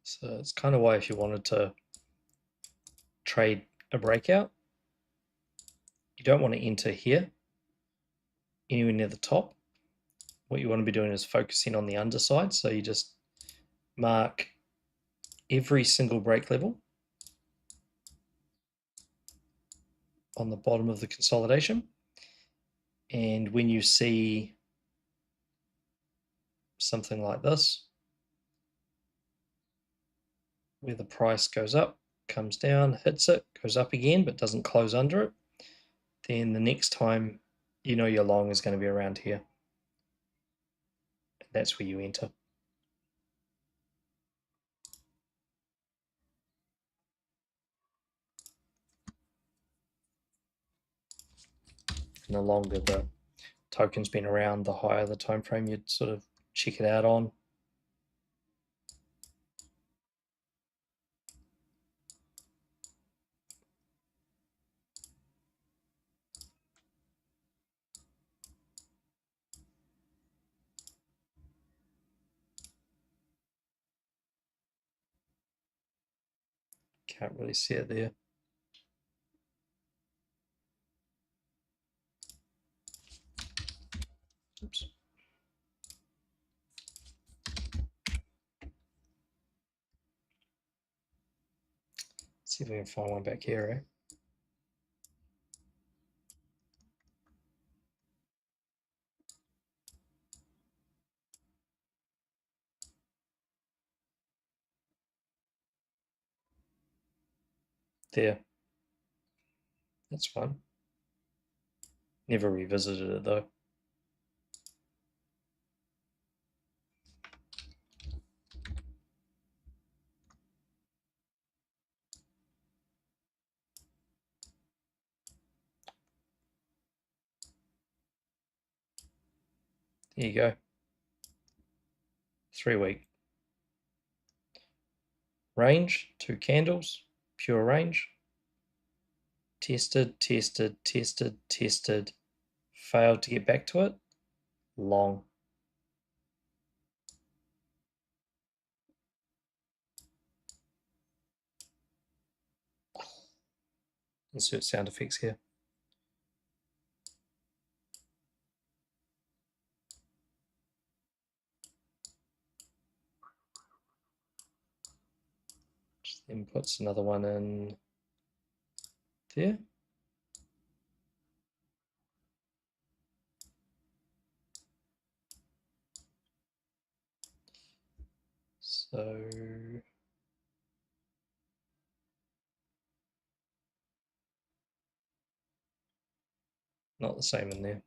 So it's kind of why if you wanted to trade a breakout, you don't want to enter here anywhere near the top. What you want to be doing is focusing on the underside. So you just mark every single break level on the bottom of the consolidation. And when you see something like this, where the price goes up, comes down, hits it, goes up again, but doesn't close under it, then the next time you know your long is going to be around here. And that's where you enter. And the longer the token's been around, the higher the time frame you'd sort of check it out on. Can't really see it there. Oops. See if we can find one back here, eh? There. That's fun. Never revisited it though. There you go. 3-week. Range, 2 candles, pure range. Tested, tested, tested, tested. Failed to get back to it. Long. Insert sound effects here. Just then puts another one in there. So not the same in there.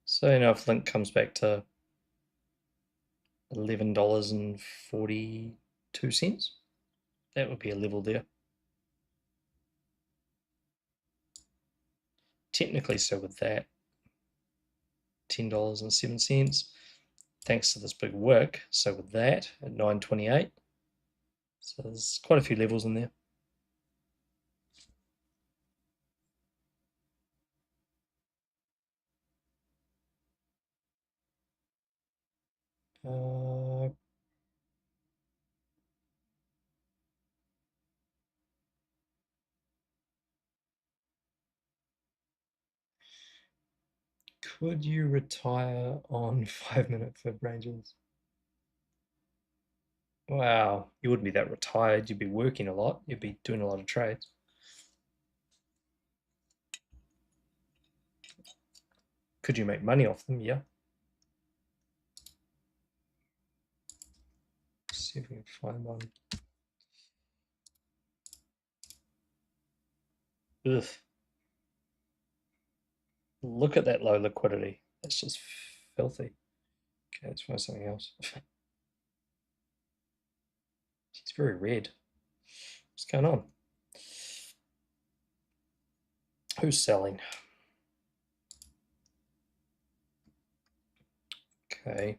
So now if link comes back to $11.42, that would be a level there. Technically, so with that, $10.07, thanks to this big wick. So with that at 9.28, so there's quite a few levels in there. Could you retire on 5-minute fib ranges? Wow, you wouldn't be that retired. You'd be working a lot. You'd be doing a lot of trades. Could you make money off them? Yeah. Let's see if we can find one. Ugh. Look at that low liquidity. That's just filthy. Okay, let's find something else. It's very red. What's going on? Who's selling? Okay.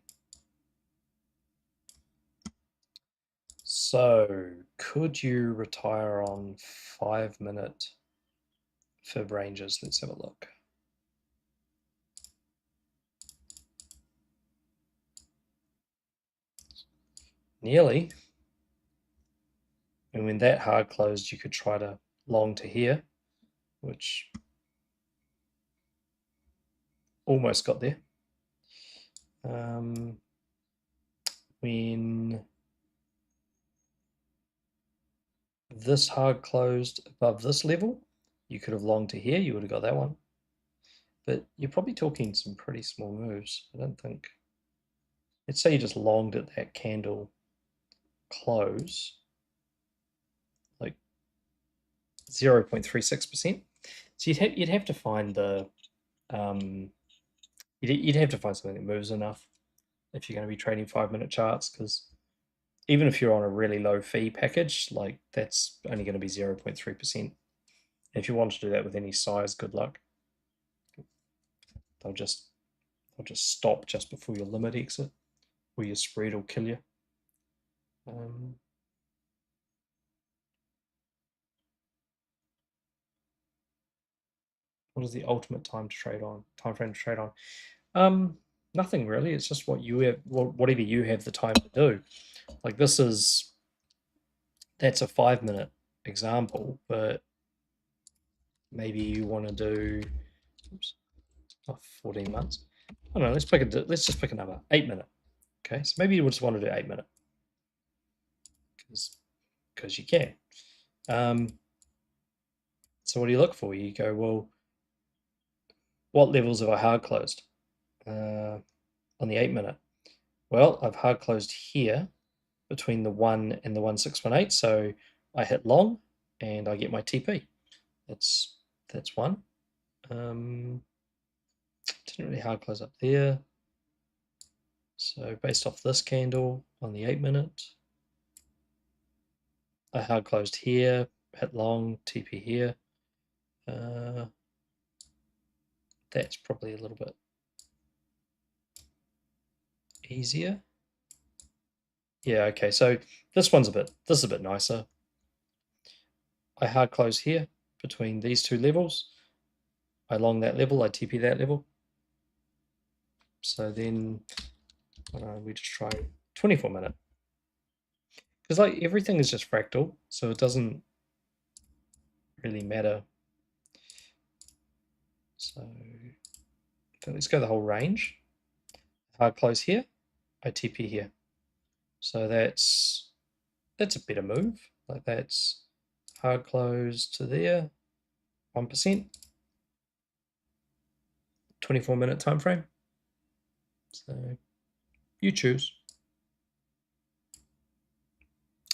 So, could you retire on 5-minute fib ranges? Let's have a look. Nearly. And when that hard closed, you could try to long to here, which almost got there. When this hard closed above this level, you could have longed to here, you would have got that one. But you're probably talking some pretty small moves. I don't think. Let's say you just longed at that candle close, like 0.36%. So you'd have to find the you'd have to find something that moves enough if you're going to be trading 5-minute charts, because even if you're on a really low fee package, like that's only going to be 0.3%. If you want to do that with any size, good luck. They'll just stop just before your limit exit, or your spread will kill you. What is the ultimate time frame to trade on? Nothing really. It's just what you have, whatever you have the time to do. Like that's a 5-minute example, but maybe you want to do 14 months. I don't know. Let's just pick a number. 8-minute. Okay, so maybe you just want to do 8-minute because you can. So what do you look for? You go, well, what levels have I hard closed on the 8-minute? Well, I've hard closed here between the 1 and the 1618, so I hit long and I get my TP. That's one. Didn't really hard close up there. So based off this candle on the 8-minute, I hard closed here, hit long, TP here. That's probably a little bit easier. Yeah, okay, so this is a bit nicer. I hard close here between these two levels. I long that level, I TP that level. So then we just try 24-minute. Because like everything is just fractal, so it doesn't really matter. So let's go the whole range. Hard close here, I TP here. So that's a better move. Like that's hard close to there, 1%, 24-minute time frame. So you choose.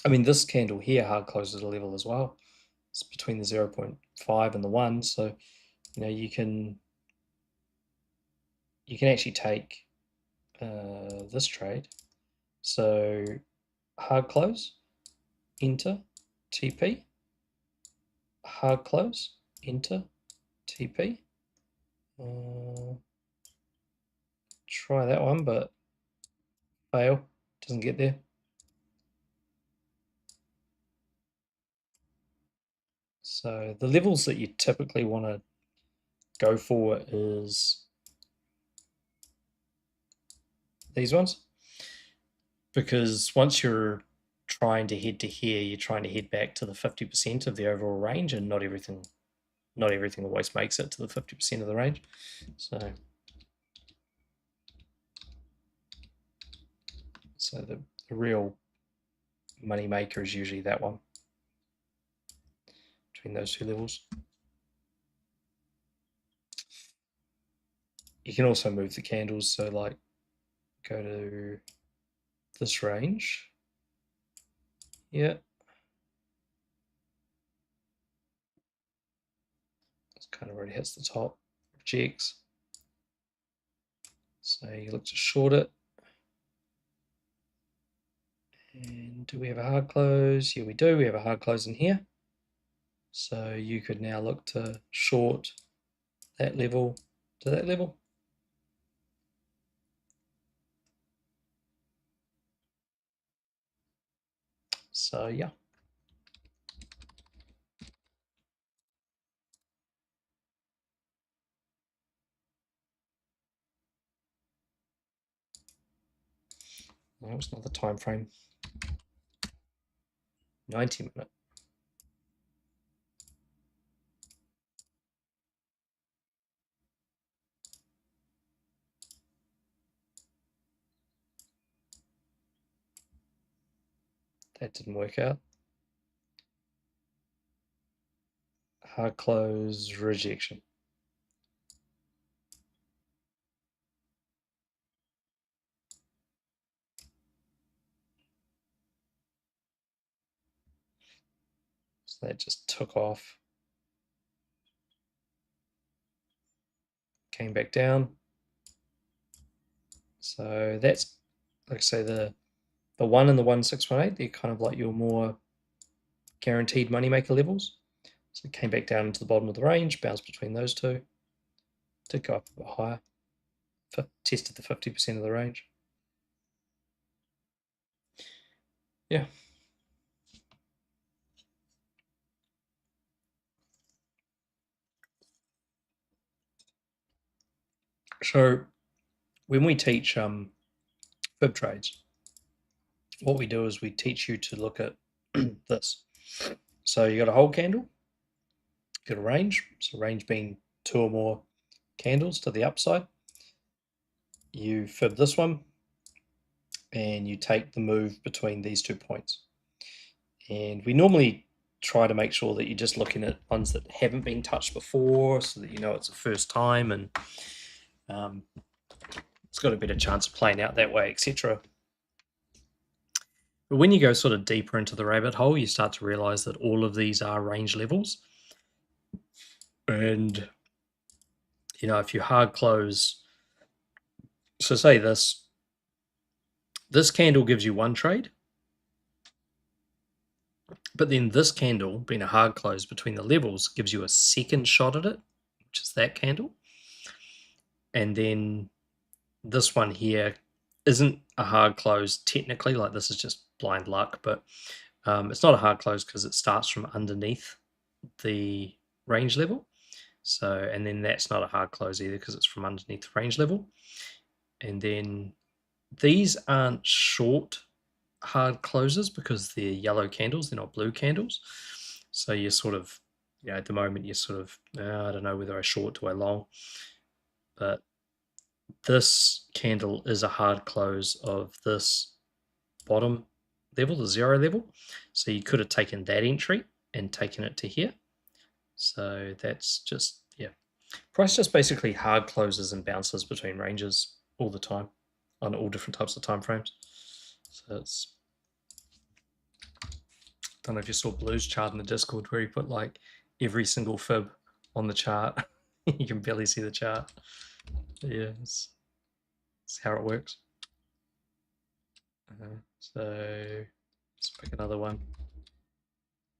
I mean, this candle here hard closes a level as well. It's between the 0.5 and the 1, so you can actually take this trade. So hard close, enter, TP, hard close, enter, TP. Try that one, but fail, doesn't get there. So the levels that you typically want to go for is these ones, because once you're trying to head to here, you're trying to head back to the 50% of the overall range, and not everything always makes it to the 50% of the range. So the real money maker is usually that one between those two levels. You can also move the candles, so like go to this range. Yeah. It's kind of already hits the top, rejects. So you look to short it. And do we have a hard close? Yeah, we do. We have a hard close in here. So you could now look to short that level to that level. So yeah. That was not the time frame. 90-minute. That didn't work out. Hard close, rejection. So that just took off. Came back down. So that's, like I say, the 1 and the 1618, they're kind of like your more guaranteed moneymaker levels. So it came back down into the bottom of the range, bounced between those two. Did go up a bit higher. Tested the 50% of the range. Yeah. So when we teach fib trades, what we do is we teach you to look at this. So you got a whole candle, you got a range. So range being 2 or more candles to the upside. You fib this one, and you take the move between these 2 points. And we normally try to make sure that you're just looking at ones that haven't been touched before, so that you know it's the first time, and it's got a better chance of playing out that way, etc. But when you go sort of deeper into the rabbit hole, you start to realize that all of these are range levels. And, if you hard close, so say this, this candle gives you one trade, but then this candle, being a hard close between the levels, gives you a second shot at it, which is that candle. And then this one here isn't a hard close technically, like this is just blind luck, but it's not a hard close because it starts from underneath the range level. So, and then that's not a hard close either because it's from underneath the range level. And then these aren't short hard closes because they're yellow candles, they're not blue candles. So you're sort of, at the moment you're sort of, I don't know whether I short or I long, but this candle is a hard close of this bottom level, the 0 level. So you could have taken that entry and taken it to here. So that's just, price just basically hard closes and bounces between ranges all the time on all different types of time frames. So it's, don't know if you saw Blue's chart in the Discord where he put like every single fib on the chart. You can barely see the chart. Yeah, it's how it works. So let's pick another one.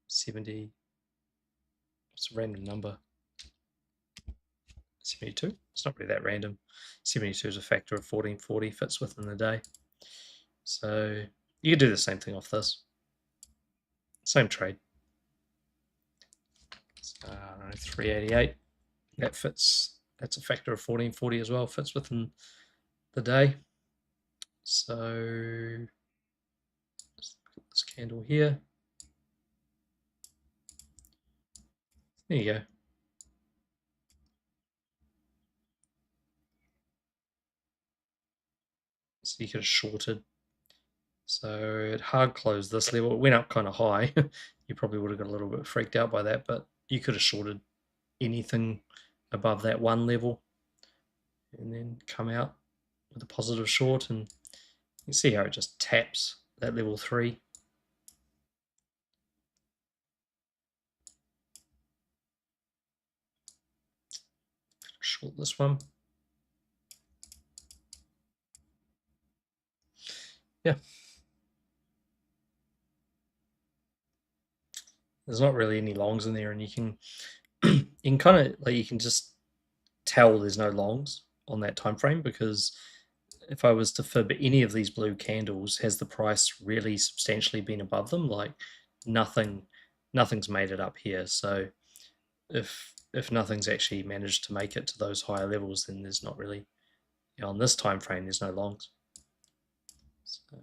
70. What's a random number? 72. It's not really that random. 72 is a factor of 1440, fits within the day. So you could do the same thing off this. Same trade. I don't know, 388. That fits. That's a factor of 1440 as well. Fits within the day. So this candle here. There you go. So you could have shorted. So it hard closed this level. It went up kind of high. You probably would have got a little bit freaked out by that, but you could have shorted anything above that one level and then come out with a positive short, and you see how it just taps that level 3. Short this one. Yeah. There's not really any longs in there, and you can you can kind of like, you can just tell there's no longs on that time frame, because if I was to fib any of these blue candles, has the price really substantially been above them? Like nothing's made it up here. So if nothing's actually managed to make it to those higher levels, then there's not really, on this time frame, there's no longs. So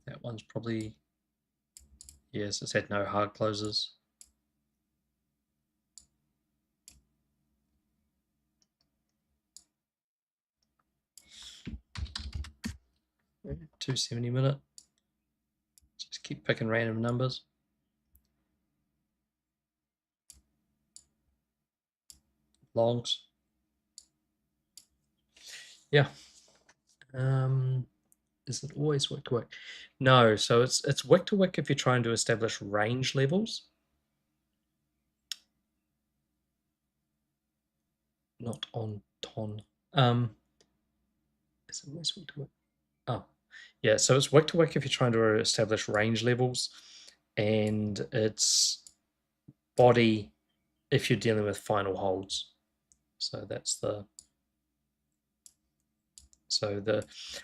that one's probably, yes, it's had no hard closes. Yeah, 270-minute. Just keep picking random numbers. Longs. Yeah. Is it always wick to wick? No, so it's wick to wick if you're trying to establish range levels. Not on ton. Is it always wick to wick? Oh, yeah. So it's wick to wick if you're trying to establish range levels, and it's body if you're dealing with final holds. So that's the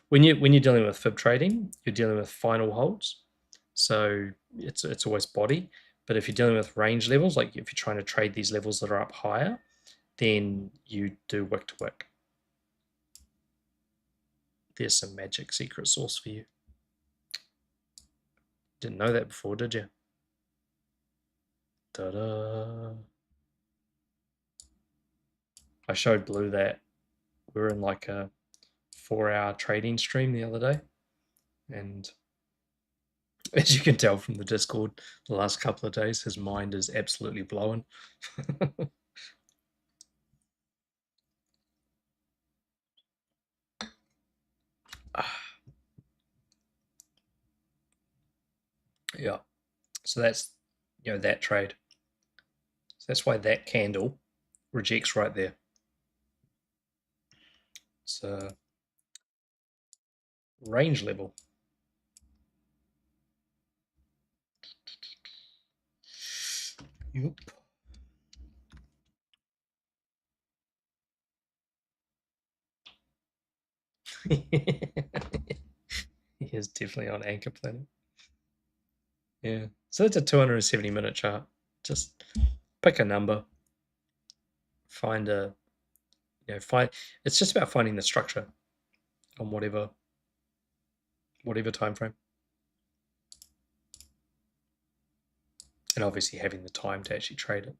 when you're dealing with fib trading, you're dealing with final holds. So it's always body. But if you're dealing with range levels, like if you're trying to trade these levels that are up higher, then you do wick to wick. There's some magic secret sauce for you. Didn't know that before, did you? Ta-da! I showed Blue that we were in like a 4-hour trading stream the other day, and as you can tell from the Discord, the last couple of days, his mind is absolutely blown. Yeah. So that's, that trade. So that's why that candle rejects right there. So range level. Yep. He is definitely on Anchor Planet. Yeah. So it's a 270-minute chart. Just pick a number, find a, find. It's just about finding the structure on whatever time frame, and obviously having the time to actually trade it.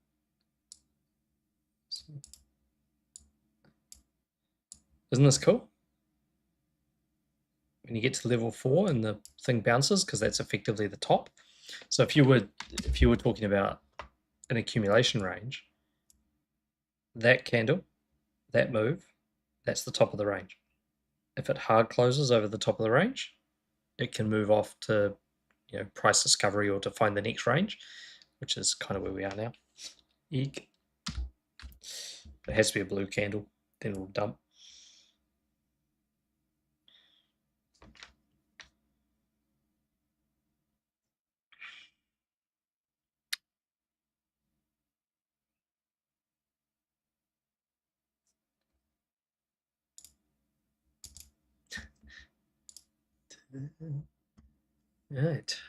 So, isn't this cool? When you get to level 4 and the thing bounces, because that's effectively the top. So if you were talking about an accumulation range, that candle, that move, that's the top of the range. If it hard closes over the top of the range, it can move off to price discovery or to find the next range, which is kind of where we are now. Eek. It has to be a blue candle, then it'll dump. Right.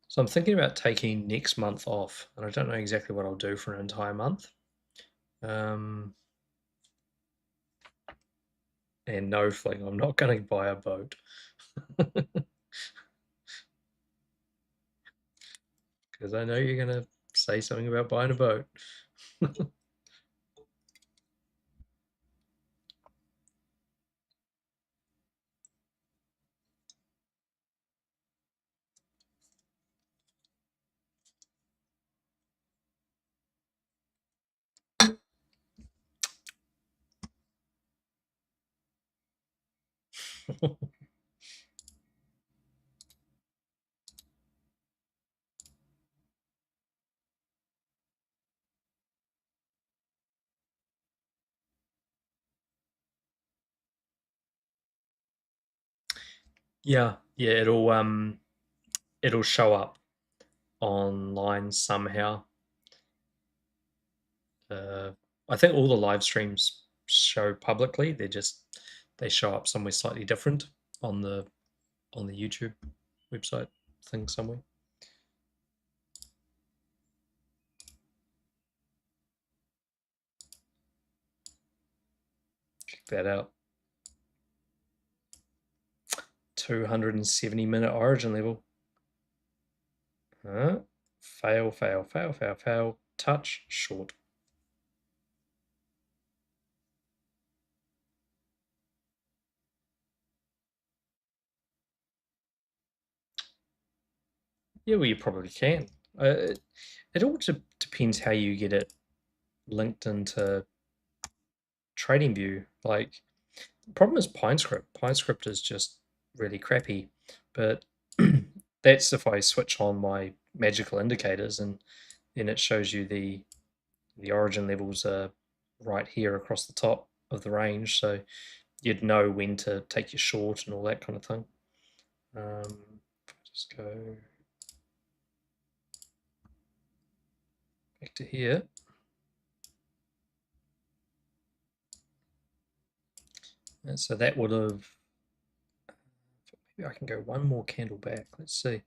So I'm thinking about taking next month off, and I don't know exactly what I'll do for an entire month. And no fling, I'm not going to buy a boat. Because I know you're going to say something about buying a boat. Yeah, it'll show up online somehow. Uh, I think all the live streams show publicly. They show up somewhere slightly different on the YouTube website thing somewhere. Check that out. 270-minute origin level. Fail, fail, fail, fail, fail. Touch, short. Yeah, well, you probably can. It all depends how you get it linked into TradingView. Like, the problem is PineScript. PineScript is just really crappy, but that's if I switch on my magical indicators, and then it shows you the origin levels are right here across the top of the range, so you'd know when to take your short and all that kind of thing. Just go back to here. And so that would have, maybe I can go one more candle back. Let's see.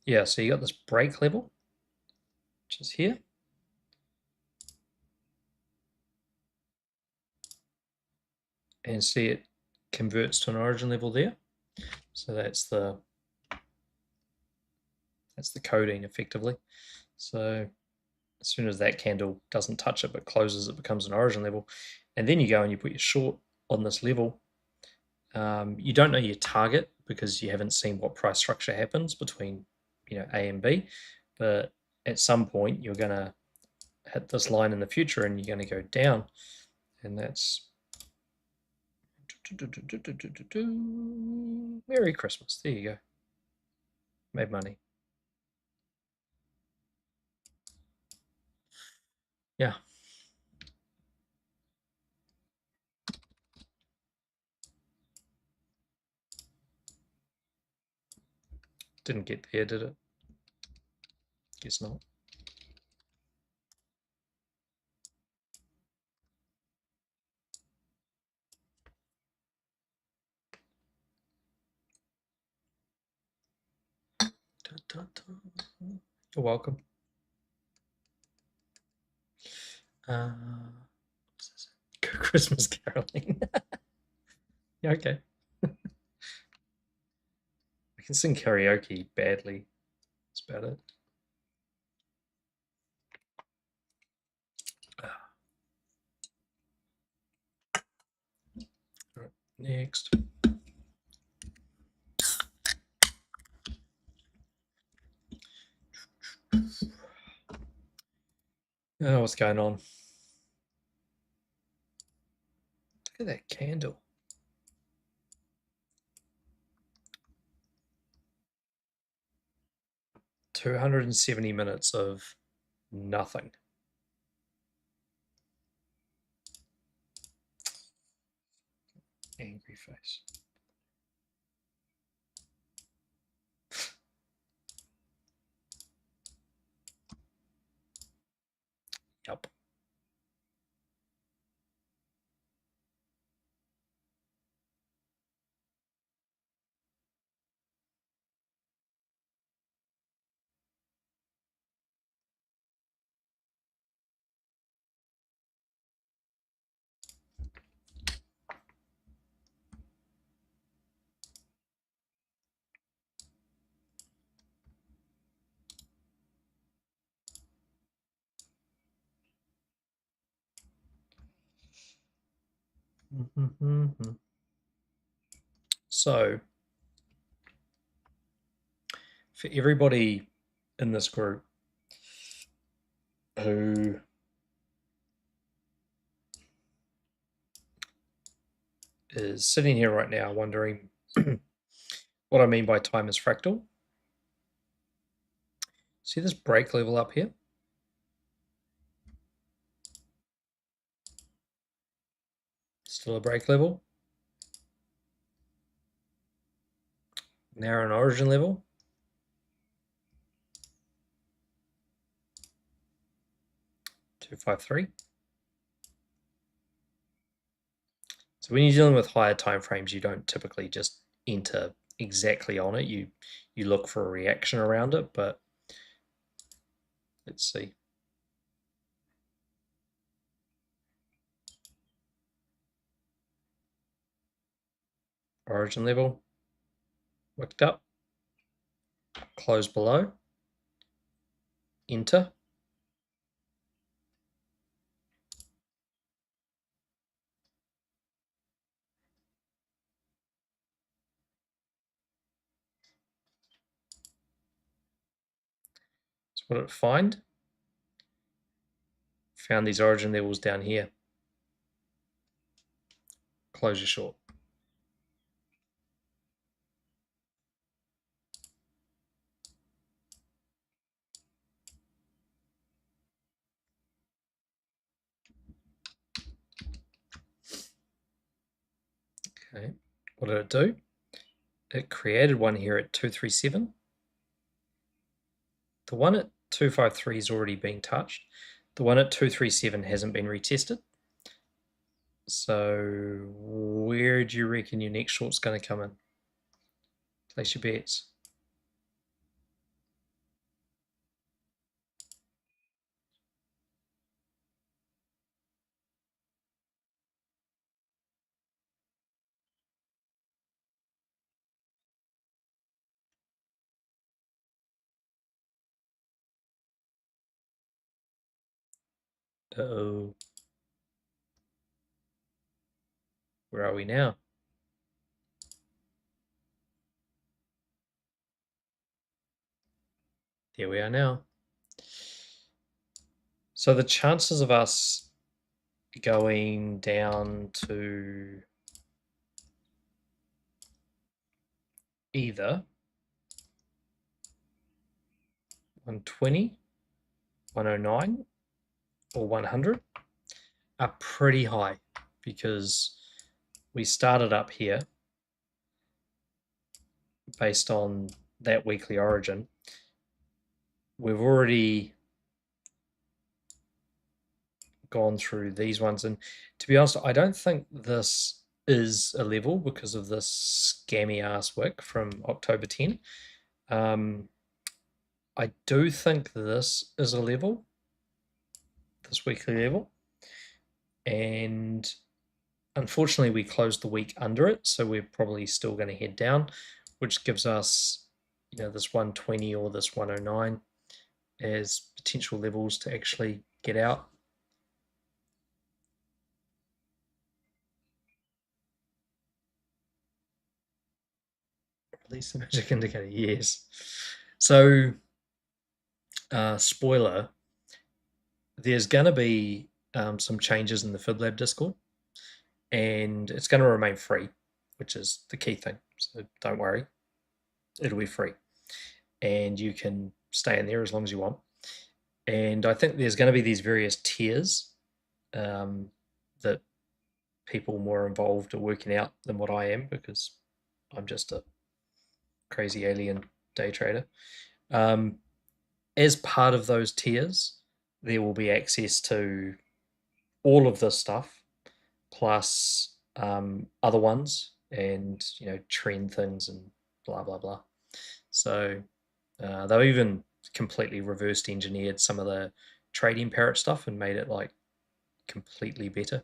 Yeah, so you got this break level, which is here. And see it converts to an origin level there. So that's the coding effectively. So as soon as that candle doesn't touch it but closes, it becomes an origin level. And then you go and you put your short on this level. You don't know your target because you haven't seen what price structure happens between A and B. But at some point you're going to hit this line in the future and you're going to go down. And that's Merry Christmas. There you go. Made money. Yeah. Didn't get there, did it? Guess not. You're welcome. Christmas caroling. Yeah, okay. I can sing karaoke badly. That's about it. All right, next. Oh, what's going on? Look at that candle. $270 of nothing. Angry face. Yep. So, for everybody in this group who is sitting here right now wondering what I mean by time is fractal, see this break level up here? Still a break level. Now an origin level. Two, 5, 3. So when you're dealing with higher time frames, you don't typically just enter exactly on it. You look for a reaction around it, but let's see. Origin level, wicked up, close below, enter. So what did it find? Found these origin levels down here. Close your short. Okay, what did it do? It created one here at 237. The one at 253 is already being touched. The one at 237 hasn't been retested. So where do you reckon your next short's going to come in? Place your bets. Uh-oh. Where are we now? There we are now. So the chances of us going down to either 120, 109, or 100 are pretty high because we started up here based on that weekly origin. We've already gone through these ones, and to be honest, I don't think this is a level because of this scammy ass wick from October 10. I do think this is a level, this weekly level, and unfortunately we closed the week under it, so we're probably still going to head down, which gives us, this 120 or this 109 as potential levels to actually get out. Release the magic indicator, yes. So, spoiler, there's going to be some changes in the FibLab Discord, and it's going to remain free, which is the key thing. So don't worry, it'll be free, and you can stay in there as long as you want. And I think there's going to be these various tiers that people more involved are working out than what I am, because I'm just a crazy alien day trader. As part of those tiers, there will be access to all of this stuff, plus other ones, and trend things and blah blah blah. So they've even completely reversed engineered some of the trading parrot stuff and made it like completely better.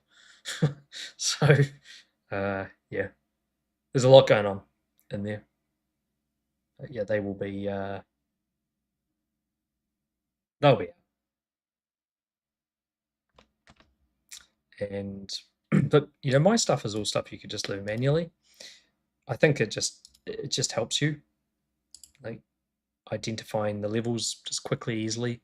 So yeah, there's a lot going on in there. But yeah, they will be they'll be out. And but my stuff is all stuff you could just learn manually. I think it just helps you, like, identifying the levels just quickly, easily.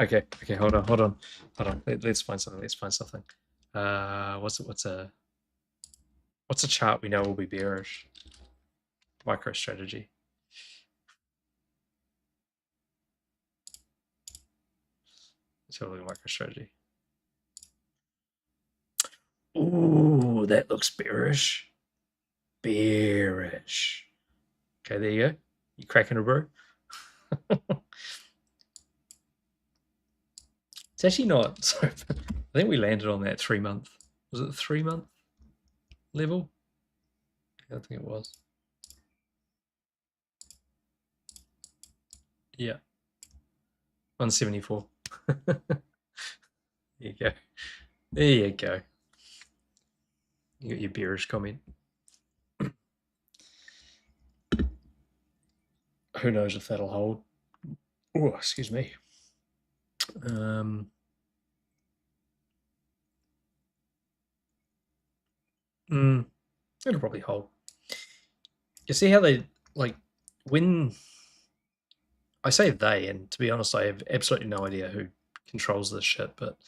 Okay, hold on. Let's find something. What's a chart we know will be bearish? MicroStrategy. Totally MicroStrategy. Ooh, that looks bearish. Bearish. Okay, there you go. You cracking a brew? It's actually not. Sorry, I think we landed on that 3-month. Was it the 3-month level? I think it was. Yeah. 174. There you go. There you go. You got your bearish comment. Who knows if that'll hold? Oh, excuse me. It'll probably hold. You see how they, like, when I say they, and to be honest, I have absolutely no idea who controls this shit, but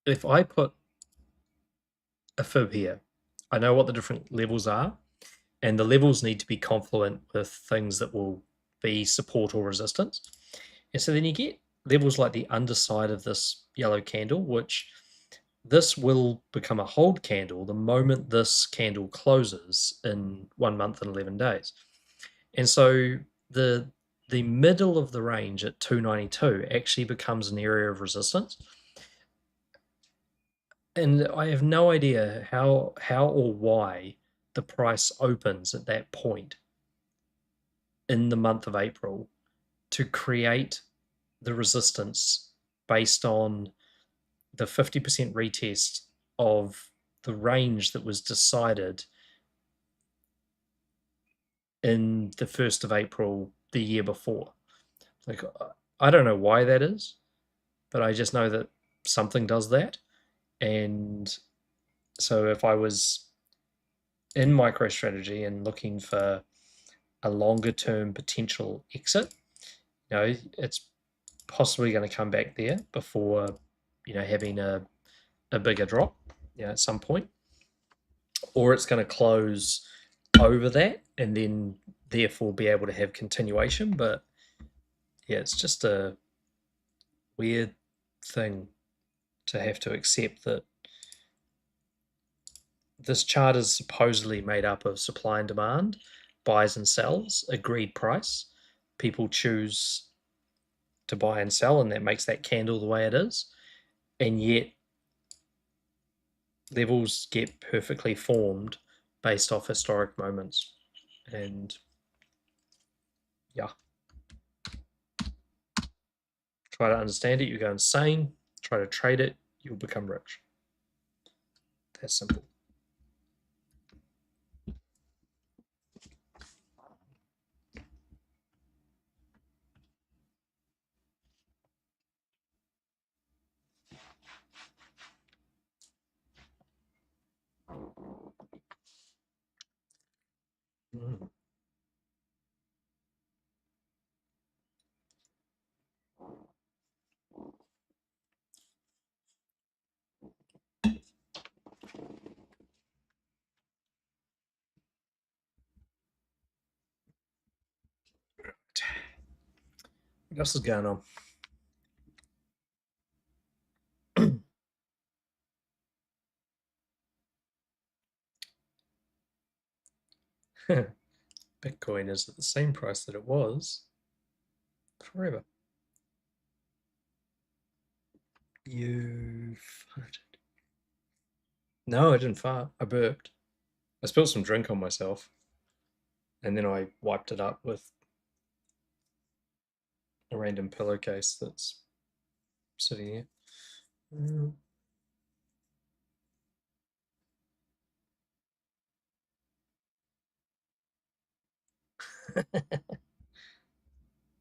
if I put a fib here, I know what the different levels are, and the levels need to be confluent with things that will be support or resistance. And so then you get levels like the underside of this yellow candle, which this will become a hold candle the moment this candle closes in 1 month and 11 days. And so the middle of the range at 292 actually becomes an area of resistance. And I have no idea how or why the price opens at that point in the month of April to create the resistance based on the 50% retest of the range that was decided in the 1st of April the year before. Like, I don't know why that is, but I just know that something does that. And so if I was in MicroStrategy and looking for a longer term potential exit, it's possibly going to come back there before, having a bigger drop. at some point, or it's going to close over that and then therefore be able to have continuation. But yeah, it's just a weird thing to have to accept that this chart is supposedly made up of supply and demand, buys and sells, agreed price. People choose to buy and sell, and that makes that candle the way it is. And yet, levels get perfectly formed based off historic moments. And yeah, try to understand it, you go insane. Try to trade it, you'll become rich. That's simple. Mm. What else is going on? Bitcoin is at the same price that it was forever. You farted. No, I didn't fart. I burped. I spilled some drink on myself, and then I wiped it up with a random pillowcase that's sitting here. Mm.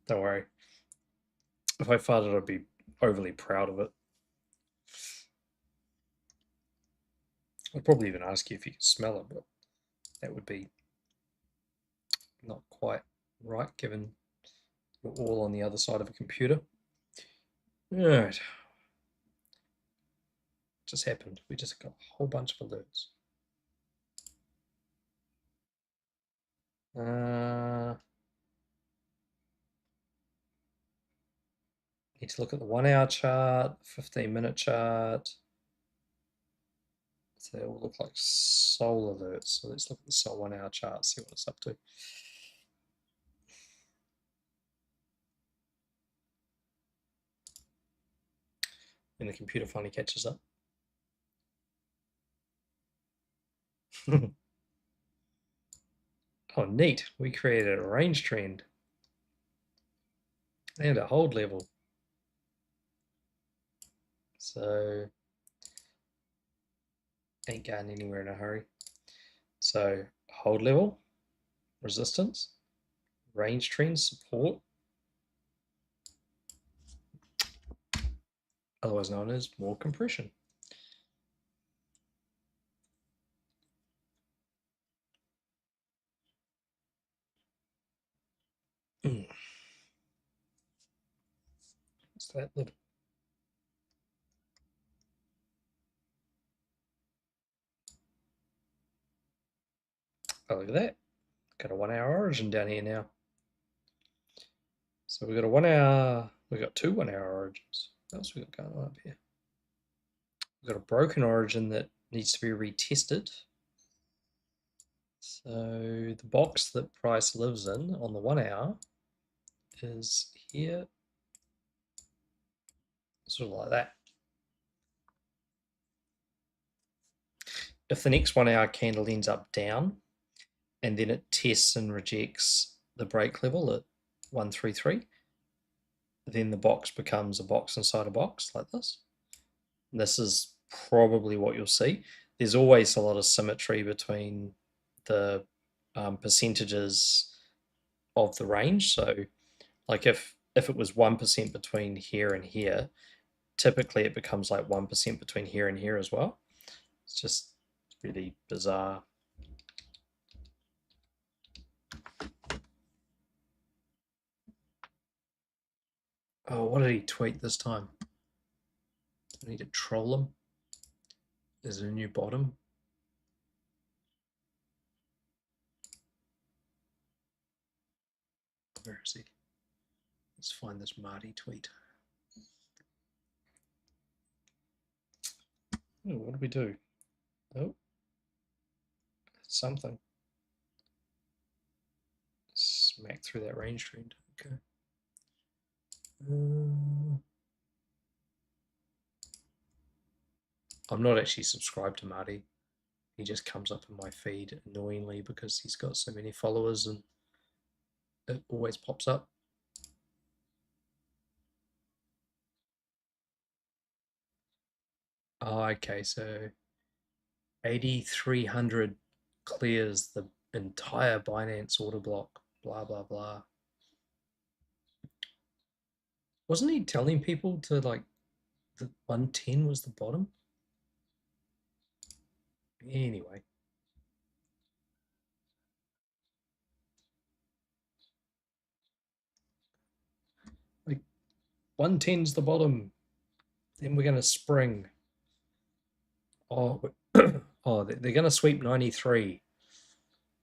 Don't worry. If I farted, I'd be overly proud of it. I'd probably even ask you if you could smell it, but that would be not quite right given you're all on the other side of a computer. All right. Just happened. We just got a whole bunch of alerts. Need to look at the 1 hour chart, 15-minute chart. So they all look like soul alerts. So let's look at the soul 1 hour chart, see what it's up to. And the computer finally catches up. Oh, neat. We created a range trend and a hold level. So ain't going anywhere in a hurry. So hold level, resistance, range trend, support, otherwise known as more compression. What's that little? Oh, look at that. Got a 1 hour origin down here now. So we've got a 1 hour, we've got two 1 hour origins. What else we got going on up here? We've got a broken origin that needs to be retested. So the box that price lives in on the 1 hour is here, sort of like that. If the next 1 hour candle ends up down and then it tests and rejects the break level at 133, then the box becomes a box inside a box like this. And this is probably what you'll see. There's always a lot of symmetry between the percentages of the range. So, like if it was 1% between here and here, typically it becomes like 1% between here and here as well. It's just really bizarre. Oh, what did he tweet this time? I need to troll him. Is it a new bottom? Where is he? Let's find this Marty tweet. Oh, what do we do? Oh, something. Smack through that range trend. Okay. I'm not actually subscribed to Marty. He just comes up in my feed annoyingly because he's got so many followers and it always pops up. Oh, okay, so 8,300 clears the entire Binance order block. Blah blah blah. Wasn't he telling people to like the 110 was the bottom? Anyway, like 110's the bottom. Then we're gonna spring. Oh, oh, they're gonna sweep 93.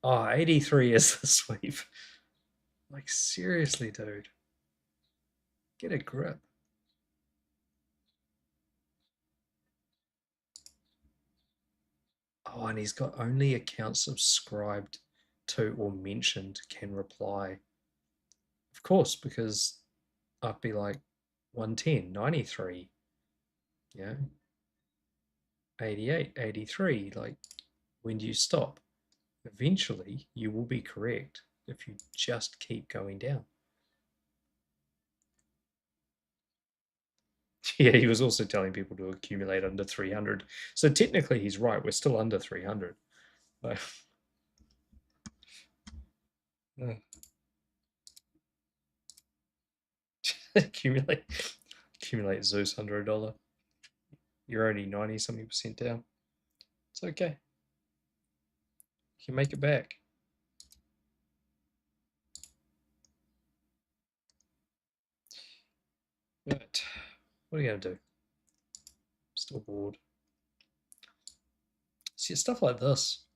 Oh, 83 is the sweep. Like seriously, dude, get a grip. Oh, and he's got only accounts subscribed to or mentioned can reply. Of course, because I'd be like 110, 93, yeah, 88, 83. Like, when do you stop? Eventually, you will be correct if you just keep going down. Yeah, he was also telling people to accumulate under 300. So technically, he's right. We're still under 300. But, accumulate, accumulate Zeus under $1. You're only 90 something percent down. It's okay. You can make it back. But what are you going to do? Still bored. See, stuff like this.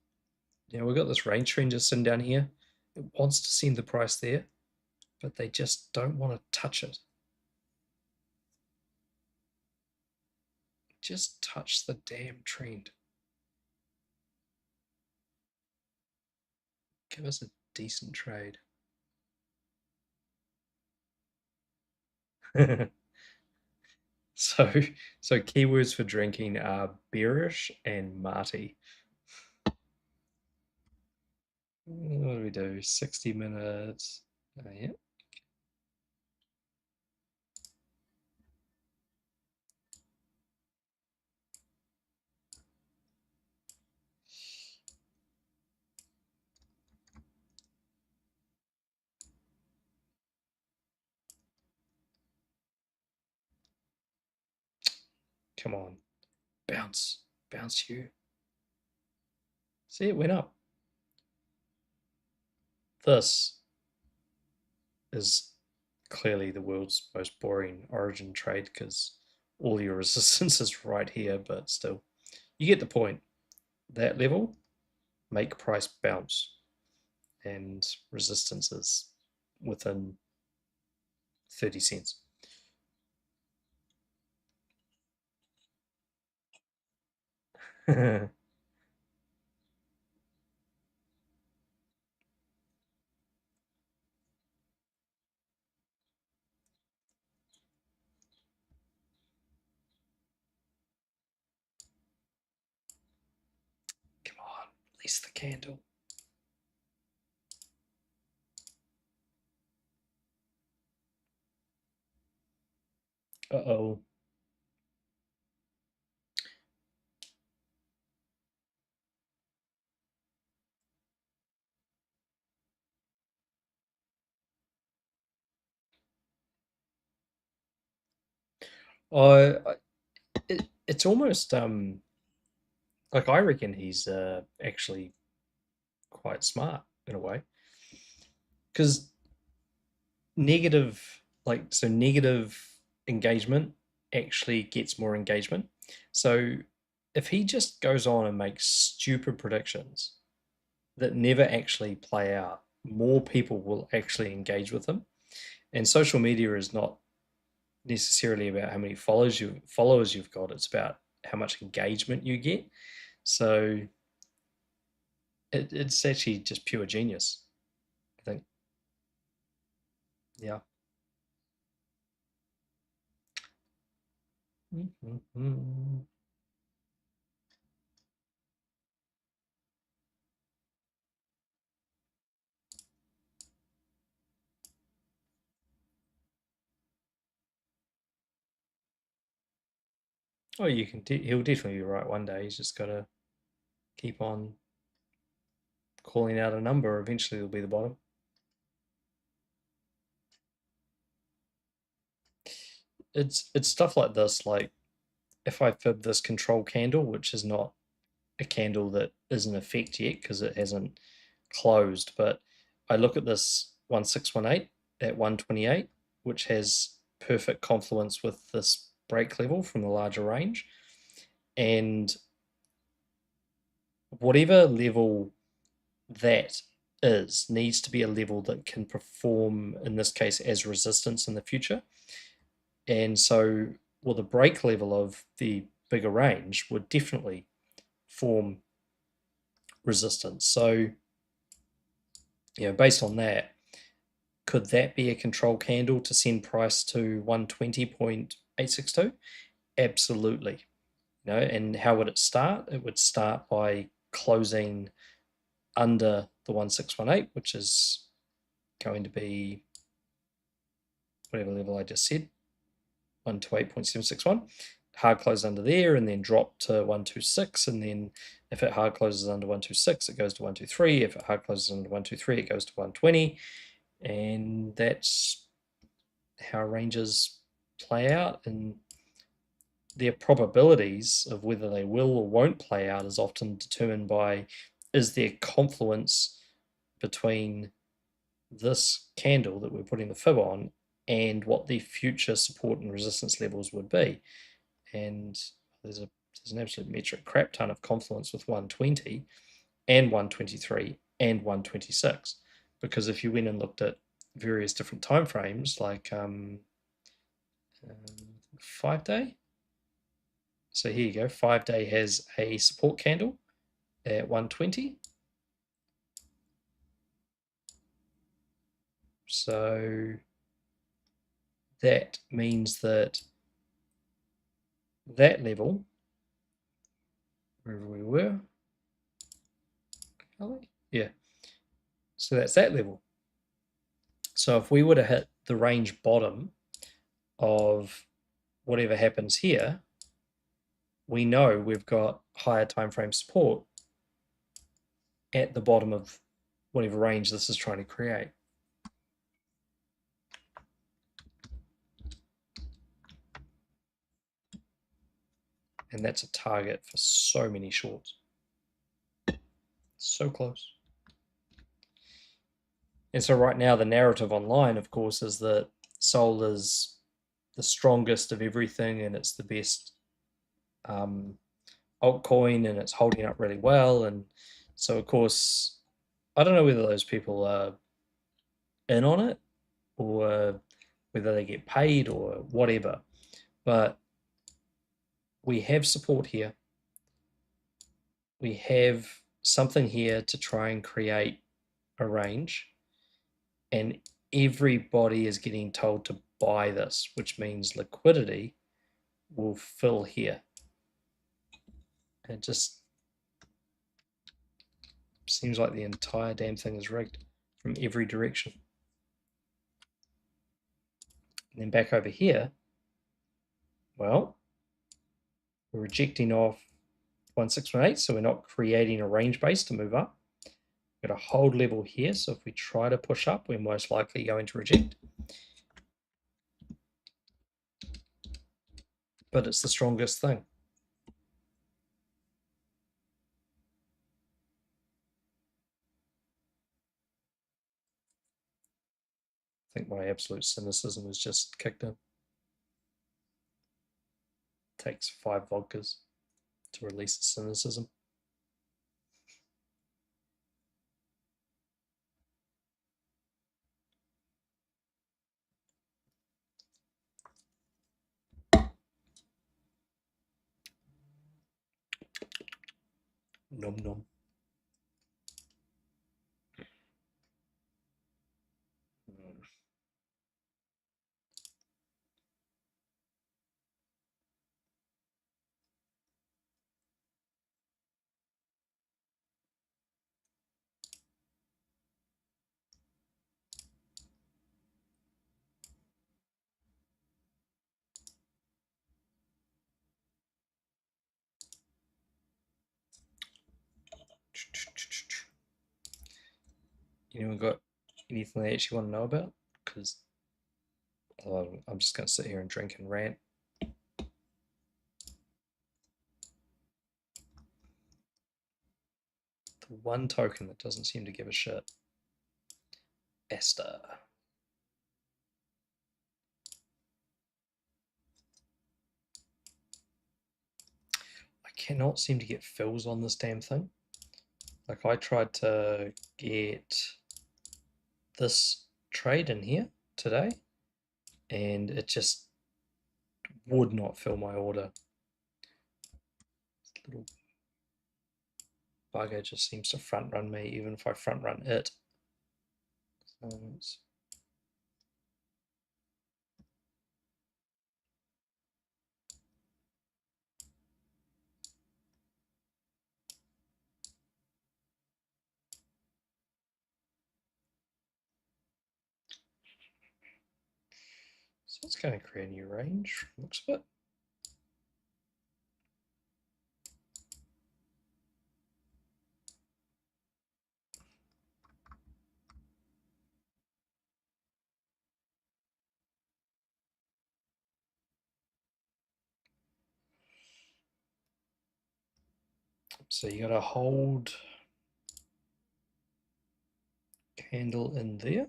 We've got this range trend just sitting down here. It wants to send the price there, but they just don't want to touch it. Just touch the damn trend. Give us a decent trade. so, so keywords for drinking are bearish and Marty. What do we do? 60 minutes. Yeah. Come on. Bounce. Bounce you. See, it went up. This is clearly the world's most boring origin trade because all your resistance is right here, but still, you get the point. That level, make price bounce, and resistance is within 30 cents. Come on, release the candle. Uh-oh. It's almost like I reckon he's actually quite smart in a way because negative engagement actually gets more engagement. So if he just goes on and makes stupid predictions that never actually play out, more people will actually engage with him. And social media is not necessarily about how many followers you've got. It's about how much engagement you get. So it's actually just pure genius, I think. Yeah. Mm-hmm. Oh, he'll definitely be right one day. He's just got to keep on calling out a number. Eventually, it'll be the bottom. It's stuff like this. Like if I fib this control candle, which is not a candle that is in effect yet because it hasn't closed, but I look at this 1618 at 128, which has perfect confluence with this break level from the larger range, and whatever level that is needs to be a level that can perform in this case as resistance in the future. And so, well, the break level of the bigger range would definitely form resistance. So, based on that, could that be a control candle to send price to 120.862? Absolutely. And how would it start? It would start by closing under the 1618, which is going to be whatever level I just said, 128.761. Hard close under there and then drop to 126. And then if it hard closes under 126, it goes to 123. If it hard closes under 123, it goes to 120. And that's how ranges play out. And their probabilities of whether they will or won't play out is often determined by is there confluence between this candle that we're putting the fib on and what the future support and resistance levels would be. And there's an absolute metric crap ton of confluence with 120 and 123 and 126, because if you went and looked at various different time frames like 5 day, so here you go, 5 day has a support candle at 120. So that means that that level, wherever we were, yeah, so that's that level. So if we were to hit the range bottom of whatever happens here, we know we've got higher time frame support at the bottom of whatever range this is trying to create. And that's a target for so many shorts. So close. And so right now the narrative online, of course, is that Sol is the strongest of everything and it's the best altcoin and it's holding up really well. And so, of course, I don't know whether those people are in on it or whether they get paid or whatever, but we have support here. We have something here to try and create a range, and everybody is getting told to buy this, which means liquidity will fill here. It just seems like the entire damn thing is rigged from every direction. And then back over here, well, we're rejecting off 1618, so we're not creating a range base to move up. We've got a hold level here, so if we try to push up, we're most likely going to reject. But it's the strongest thing. I think my absolute cynicism is just kicked in. Takes 5 vodkas to release the cynicism. Nom nom. Anyone got anything they actually want to know about? Because I'm just going to sit here and drink and rant. The one token that doesn't seem to give a shit. Esther. I cannot seem to get fills on this damn thing. Like I tried to get this trade in here today and it just would not fill my order. This little bugger just seems to front run me even if I front run it. So it's going to create a new range, looks of it. So you got a hold candle in there.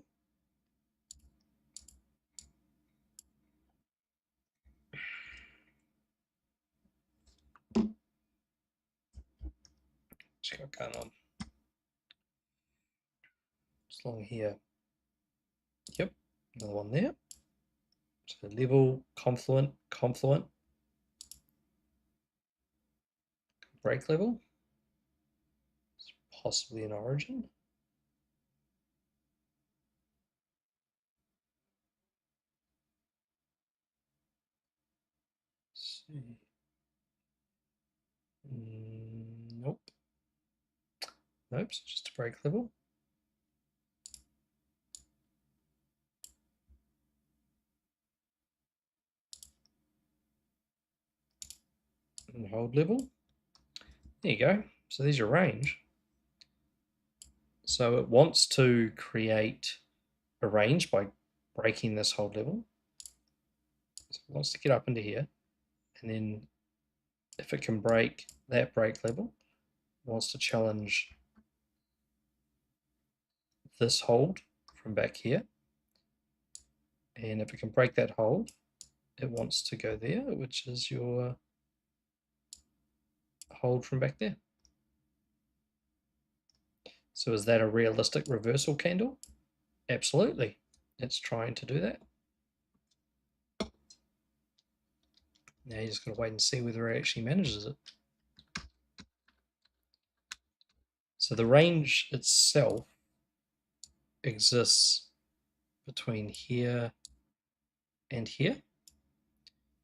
What's got going on? It's along here. Yep, another one there. So level, confluent, confluent, break level. It's possibly an origin. Let's see. Nope. Nope, so just a break level. And hold level. There you go. So there's your range. So it wants to create a range by breaking this hold level. So it wants to get up into here. And then if it can break that break level, it wants to challenge this hold from back here. And if it can break that hold, it wants to go there, which is your hold from back there. So is that a realistic reversal candle? Absolutely. It's trying to do that. Now you're just going to wait and see whether it actually manages it. So the range itself exists between here and here.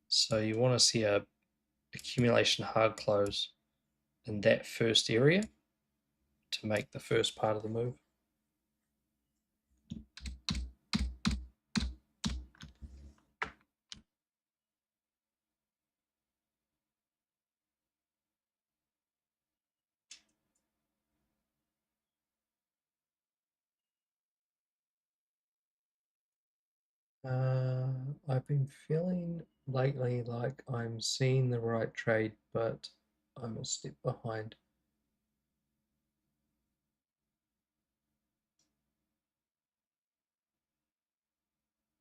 So you want to see a accumulation hard close in that first area to make the first part of the move. I've been feeling lately like I'm seeing the right trade, but I'm a step behind.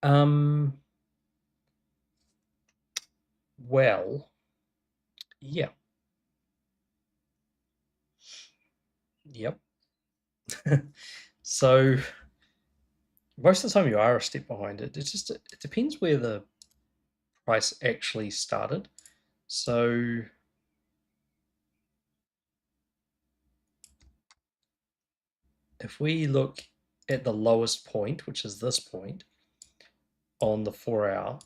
Um, well, yeah. Yep. So most of the time you are a step behind it. It depends where the price actually started. So if we look at the lowest point, which is this point on the 4 hour,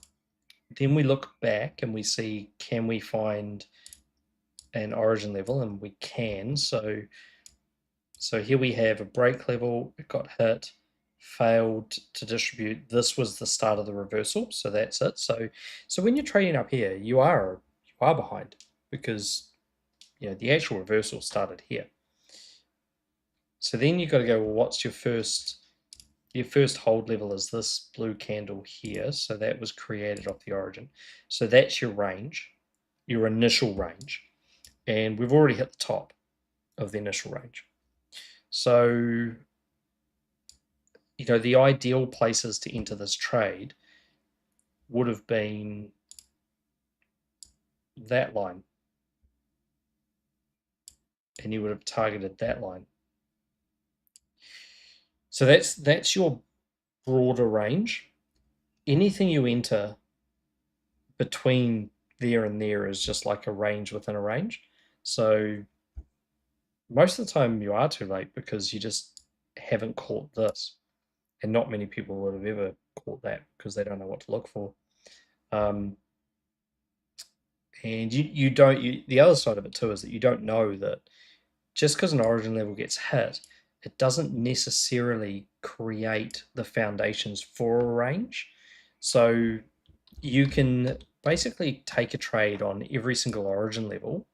then we look back and we see, can we find an origin level? And we can. So here we have a break level. It got hit, failed to distribute. This was the start of the reversal. So that's it. So when you're trading up here, you are behind because the actual reversal started here. So then you've got to go, well, what's your first hold level is this blue candle here. So that was created off the origin. So that's your range, your initial range. And we've already hit the top of the initial range. So, the ideal places to enter this trade would have been that line. And you would have targeted that line. So that's your broader range. Anything you enter between there and there is just like a range within a range. So most of the time you are too late because you just haven't caught this. And not many people would have ever caught that because they don't know what to look for. And you don't, the other side of it too is that you don't know that just because an origin level gets hit, it doesn't necessarily create the foundations for a range. So you can basically take a trade on every single origin level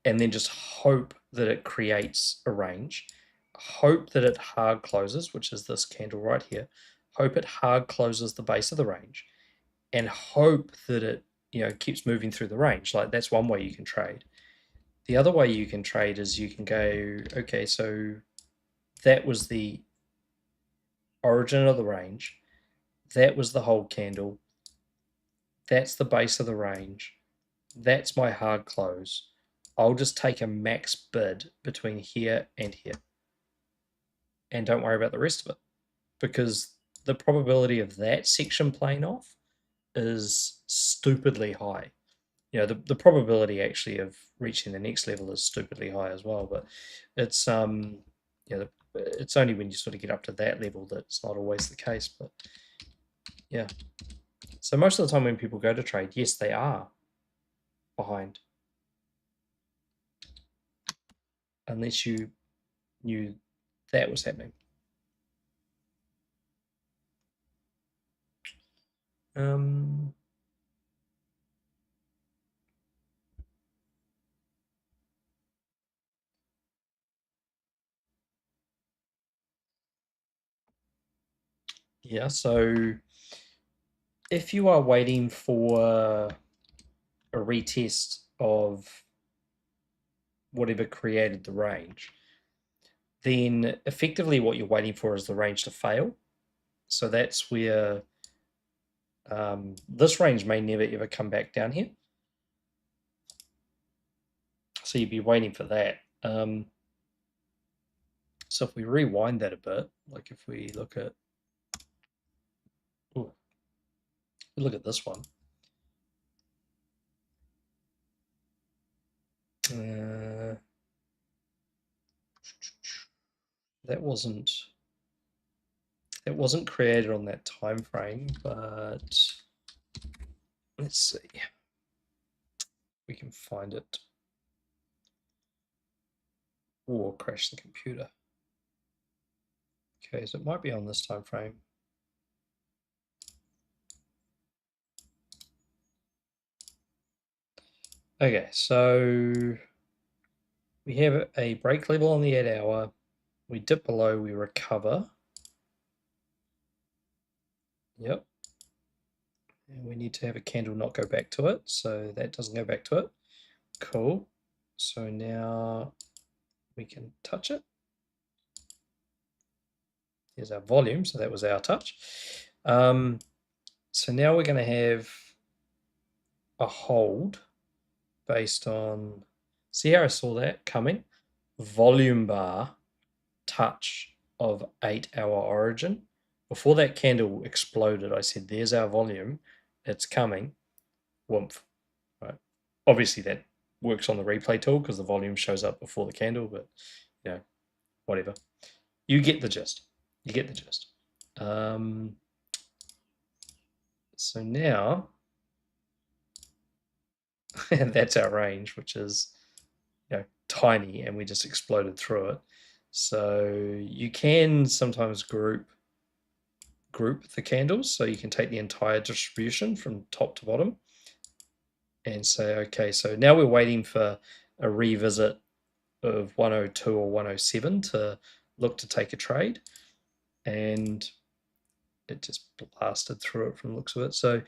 and then just hope that it creates a range, hope that it hard closes, which is this candle right here, hope it hard closes the base of the range, and hope that it keeps moving through the range. Like that's one way you can trade. The other way you can trade is you can go, okay, so that was the origin of the range, that was the hold candle, that's the base of the range, that's my hard close. I'll just take a max bid between here and here and don't worry about the rest of it because the probability of that section playing off is stupidly high. The probability actually of reaching the next level is stupidly high as well, but it's it's only when you sort of get up to that level that it's not always the case. But yeah, so most of the time when people go to trade, yes, they are behind unless you knew that was happening. Um, yeah, so if you are waiting for a retest of whatever created the range, then effectively what you're waiting for is the range to fail. So that's where this range may never ever come back down here. So you'd be waiting for that. So if we rewind that a bit, like if we look at, look at this one. That wasn't created on that time frame, but let's see. We can find it. Or crash the computer. Okay, so it might be on this time frame. Okay, so we have a break level on the 8 hour. We dip below, we recover. Yep. And we need to have a candle not go back to it, so that doesn't go back to it. Cool. So now we can touch it. Here's our volume, so that was our touch. So now we're going to have a hold based on, see how I saw that coming? volume bar touch of 8-hour origin. Before that candle exploded, I said, there's our volume. It's coming. Woomph. Right. Obviously, that works on the replay tool because the volume shows up before the candle, but whatever. You get the gist. You get the gist. So now, that's our range, which is tiny, and we just exploded through it. So you can sometimes group the candles, so you can take the entire distribution from top to bottom and say, okay, so now we're waiting for a revisit of 102 or 107 to look to take a trade, and it just blasted through it from the looks of it. So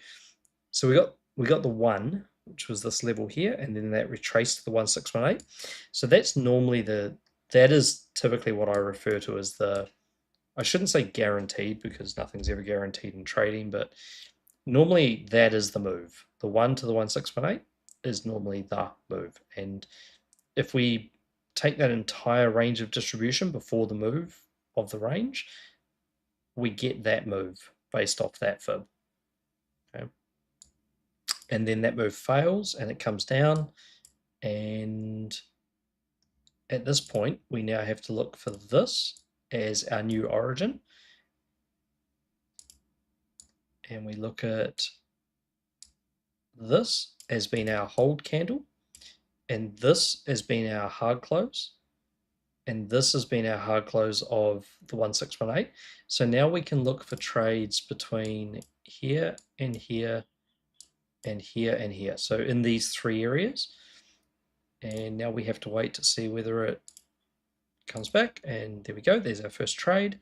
we got the 1, which was this level here, and then that retraced to the 1618. So that's normally that is typically what I refer to as I shouldn't say guaranteed because nothing's ever guaranteed in trading, but normally that is the move. The 1 to the 1618 is normally the move. And if we take that entire range of distribution before the move of the range, we get that move based off that fib. Okay. And then that move fails and it comes down, and at this point we now have to look for this as our new origin, and we look at this as being our hold candle, and this has been our hard close, and this has been our hard close of the 1618. So now we can look for trades between here and here and here and here, so in these 3 areas. And now we have to wait to see whether it comes back, and there we go, there's our first trade.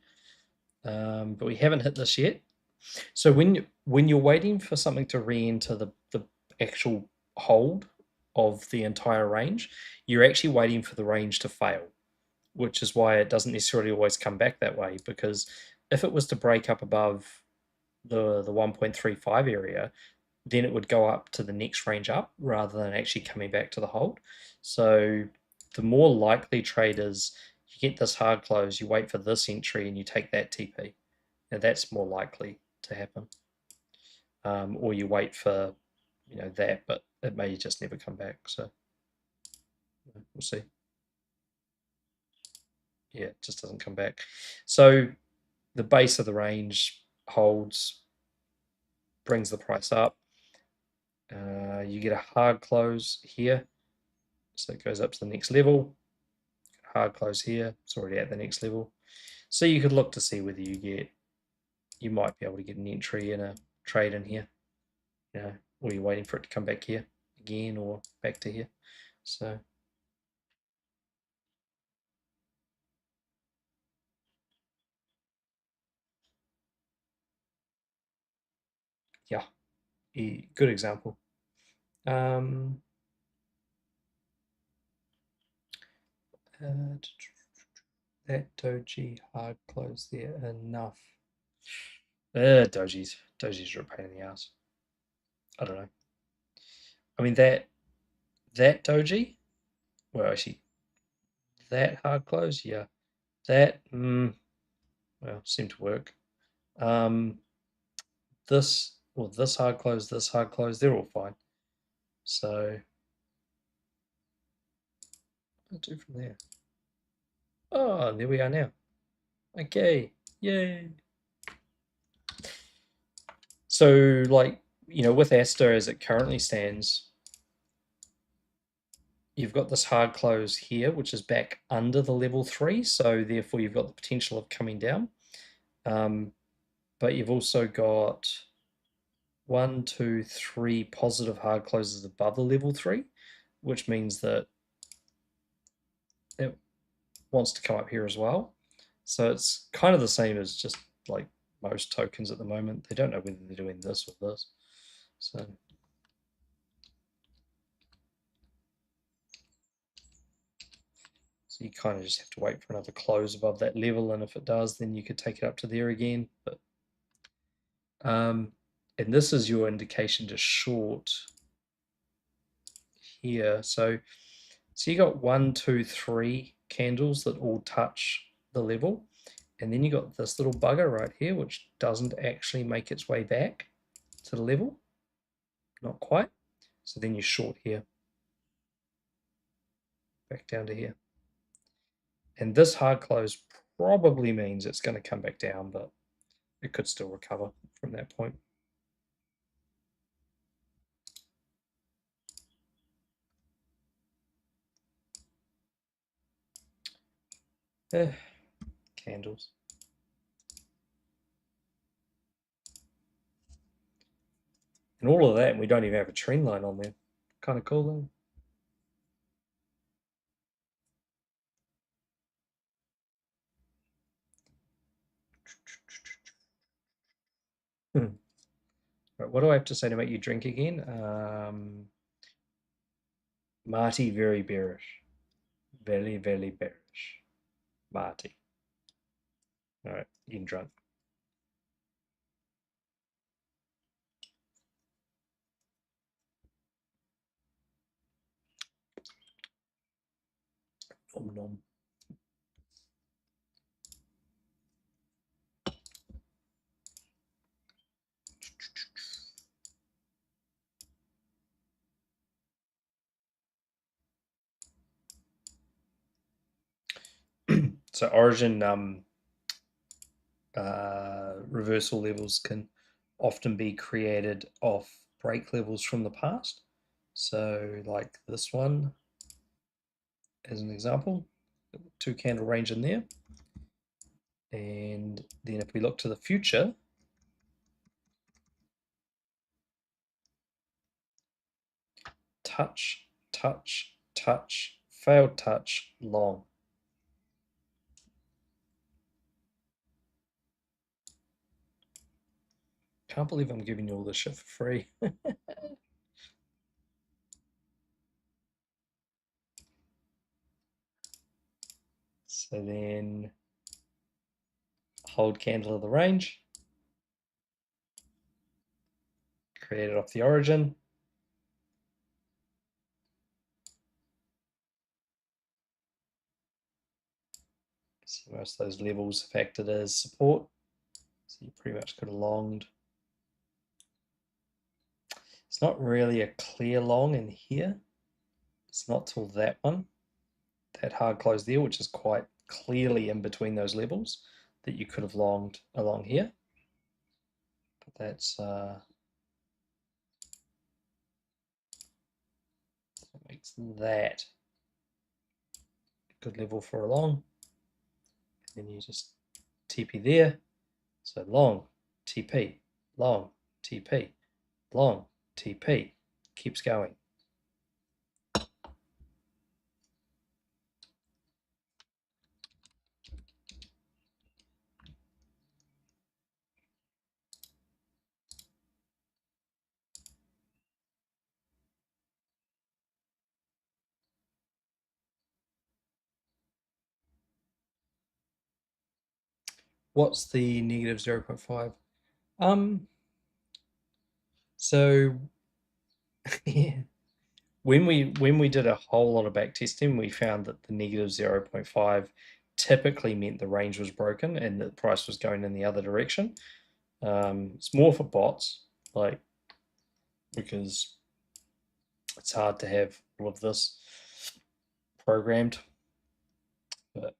But we haven't hit this yet. So when you're waiting for something to re-enter the actual hold of the entire range, you're actually waiting for the range to fail, which is why it doesn't necessarily always come back that way, because if it was to break up above the 1.35 area, then it would go up to the next range up rather than actually coming back to the hold. So the more likely trade is you get this hard close, you wait for this entry, and you take that TP. Now that's more likely to happen. Or you wait for that, but it may just never come back. So we'll see. Yeah, it just doesn't come back. So the base of the range holds, brings the price up. You get a hard close here, so it goes up to the next level. Hard close here, it's already at the next level. So you could look to see whether you might be able to get an entry in a trade in here, or you're waiting for it to come back here again or back to here. So yeah, good example. That doji hard close there enough. Dojis are a pain in the ass. I don't know. I mean that doji. Well, actually, that hard close, yeah, that well seemed to work. This hard close, they're all fine. So I'll do from there. Oh, there we are now. Okay, yay. So, like, with Aster as it currently stands, you've got this hard close here, which is back under the level 3, so therefore you've got the potential of coming down. But you've also got 1, 2, 3 positive hard closes above the level 3, which means that it wants to come up here as well. So it's kind of the same as just like most tokens at the moment. They don't know whether they're doing this or this. So you kind of just have to wait for another close above that level, and if it does, then you could take it up to there again. But and this is your indication to short here. So So you got 1, 2, 3 candles that all touch the level. And then you got this little bugger right here, which doesn't actually make its way back to the level. Not quite. So then you short here, back down to here. And this hard close probably means it's going to come back down, but it could still recover from that point. Candles. And all of that, and we don't even have a trend line on there. Kind of cool though. Right, what do I have to say to make you drink again? Marty, very bearish. Very, very bearish. Marty. All right, you can drunk. Nom nom. So origin reversal levels can often be created off break levels from the past. So like this one as an example, 2 candle range in there. And then if we look to the future, touch, touch, touch, failed touch, long. Can't believe I'm giving you all this shit for free. So then hold candle of the range, create it off the origin. See, most of those levels have acted as support. So you pretty much could have longed. It's not really a clear long in here. It's not till that one, that hard close there, which is quite clearly in between those levels, that you could have longed along here. But that's makes that a good level for a long. And then you just TP there. So long, TP, long, TP, long, TP. Keeps going. What's the negative 0.5? So yeah, when we did a whole lot of back testing, we found that the negative 0.5 typically meant the range was broken and the price was going in the other direction. It's more for bots, like because it's hard to have all of this programmed. But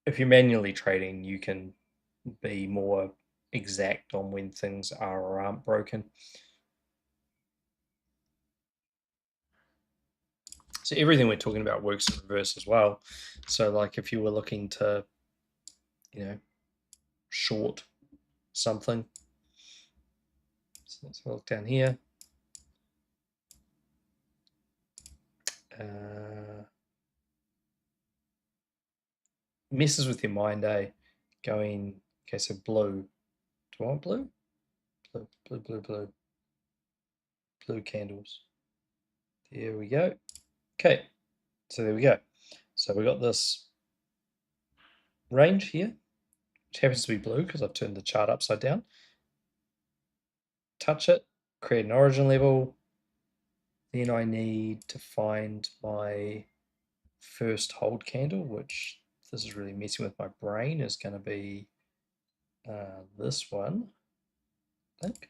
if you're manually trading, you can be more exact on when things are or aren't broken. So everything we're talking about works in reverse as well. So like if you were looking to, short something. So let's look down here. Messes with your mind, eh? Going, okay, so blue. Do I want blue? Blue, blue, blue, blue. Blue candles. There we go. Okay, so there we go. So we got this range here, which happens to be blue because I've turned the chart upside down. Touch it, create an origin level. Then I need to find my first hold candle, which this is really messing with my brain, is going to be this one, I think.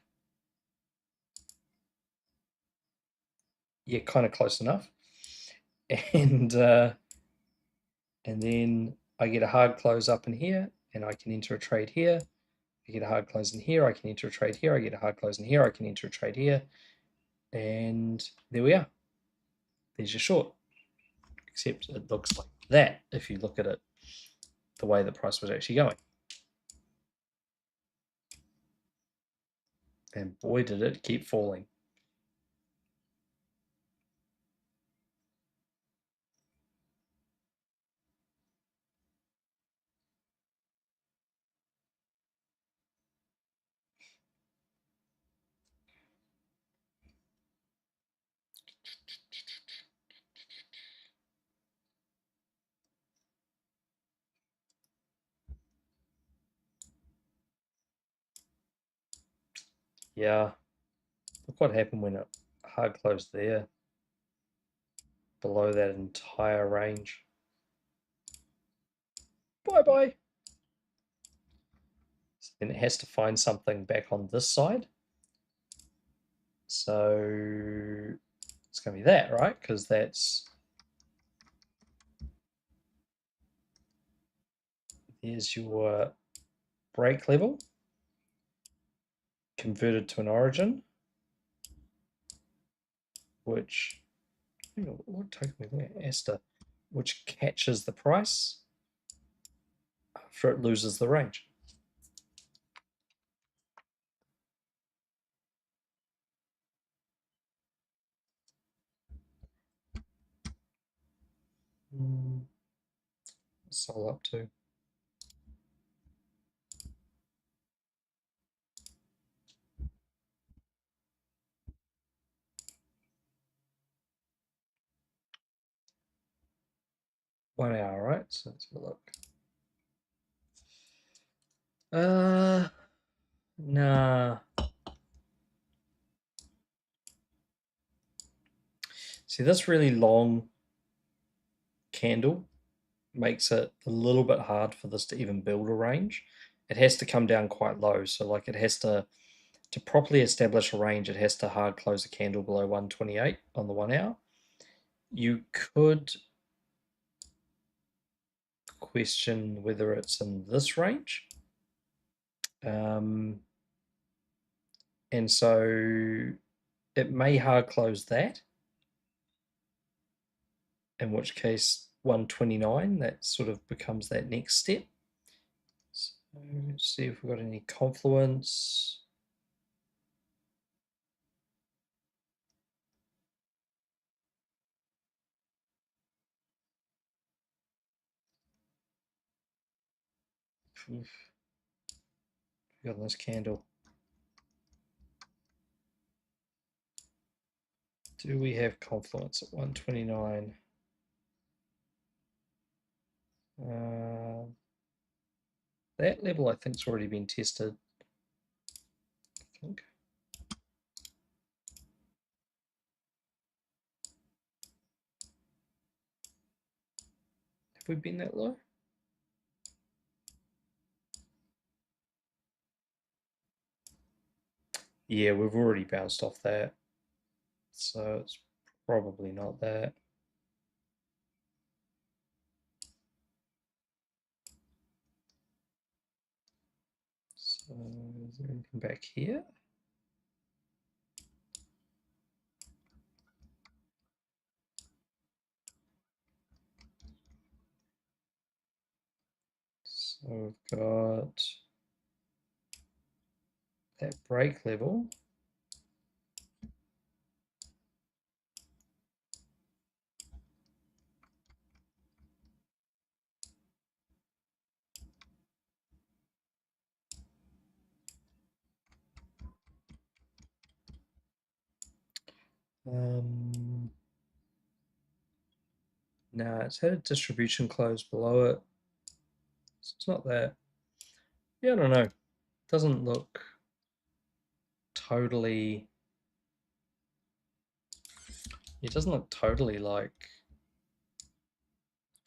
Yeah, kind of close enough. And then I get a hard close up in here, and I can enter a trade here. I get a hard close in here, I can enter a trade here. I get a hard close in here, I can enter a trade here. And there we are. There's your short. Except it looks like that if you look at it the way the price was actually going. And boy, did it keep falling. Yeah, look what happened when it hard closed there, below that entire range. Bye bye. So then it has to find something back on this side. So it's going to be that, right? Because there's your break level converted to an origin, which, what token we look at? Aster, which catches the price after it loses the range. Sol up to. One hour, right? So let's have a look. Nah. See, this really long candle makes it a little bit hard for this to even build a range. It has to come down quite low. So like it has to properly establish a range, it has to hard close a candle below 128 on the 1 hour. You could question whether it's in this range. And so it may hard close that, in which case 129, that sort of becomes that next step. So let's see if we've got any confluence. Got this candle. Do we have confluence at 129? That level I think's already been tested. I think. Have we been that low? Yeah, we've already bounced off that. So it's probably not that. So is there anything back here? So we've got that break level. No, it's had a distribution close below it. So it's not that. Yeah, I don't know. Doesn't look totally. It doesn't look totally like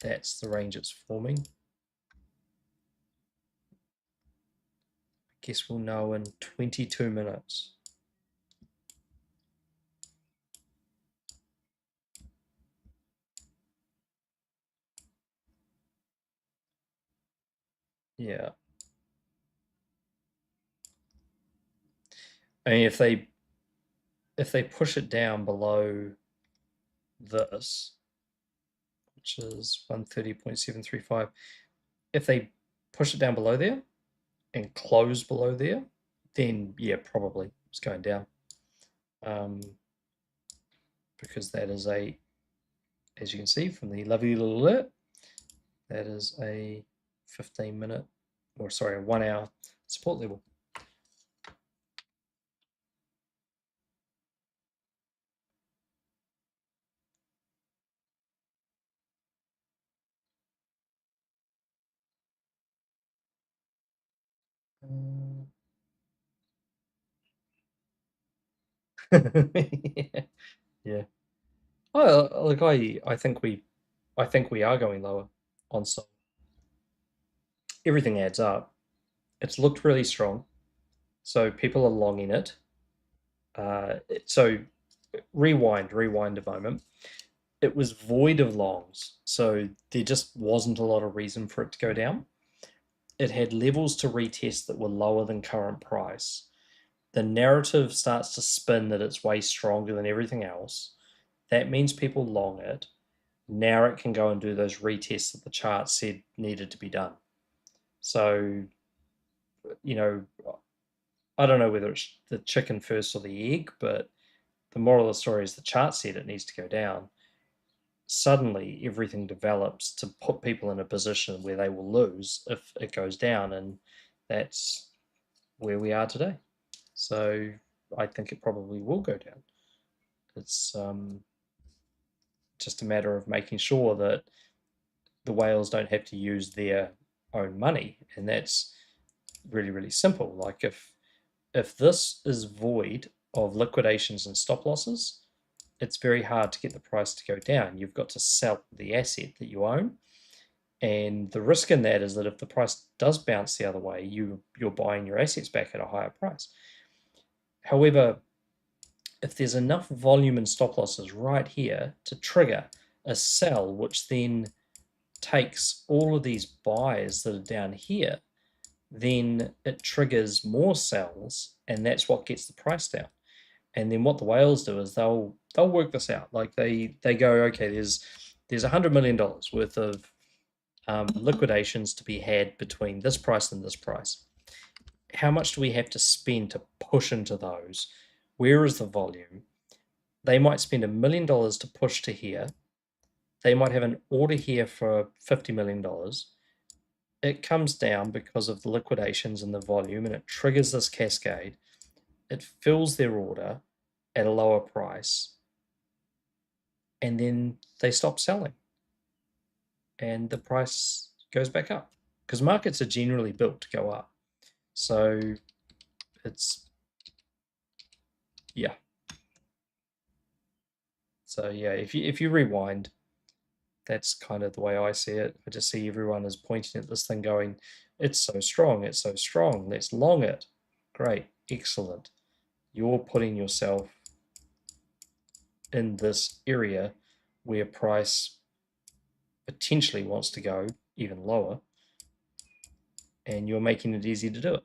that's the range it's forming. I guess we'll know in 22 minutes. Yeah. I mean, if they push it down below this, which is 130.735, if they push it down below there and close below there, then yeah, probably it's going down. Because that is a, as you can see from the lovely little alert, that is a 15-minute, or sorry, a 1 hour support level. Yeah. Yeah. Oh, look, I think we are going lower on some. Everything adds up. It's looked really strong, so people are longing it. So rewind a moment. It was void of longs, so there just wasn't a lot of reason for it to go down. It had levels to retest that were lower than current price. The narrative starts to spin that it's way stronger than everything else. That means people long it. Now it can go and do those retests that the chart said needed to be done. So, you know, I don't know whether it's the chicken first or the egg, but the moral of the story is the chart said it needs to go down. Suddenly, everything develops to put people in a position where they will lose if it goes down, and that's where we are today. So, I think it probably will go down. It's just a matter of making sure that the whales don't have to use their own money, and that's really really simple. Like if this is void of liquidations and stop losses, it's very hard to get the price to go down. You've got to sell the asset that you own, and the risk in that is that if the price does bounce the other way, you're buying your assets back at a higher price. However, if there's enough volume and stop losses right here to trigger a sell, which then takes all of these buys that are down here, then it triggers more sells, and that's what gets the price down. And then what the whales do is they'll work this out. Like they go, okay, there's $100 million worth of liquidations to be had between this price and this price. How much do we have to spend to push into those? Where is the volume? They might spend $1 million to push to here. They might have an order here for $50 million. It comes down because of the liquidations and the volume, and it triggers this cascade. It fills their order at a lower price, and then they stop selling, and the price goes back up because markets are generally built to go up. So it's yeah. So yeah, if you rewind, that's kind of the way I see it. I just see everyone is pointing at this thing going, it's so strong, it's so strong, let's long it. Great, excellent. You're putting yourself in this area where price potentially wants to go even lower, and you're making it easy to do it.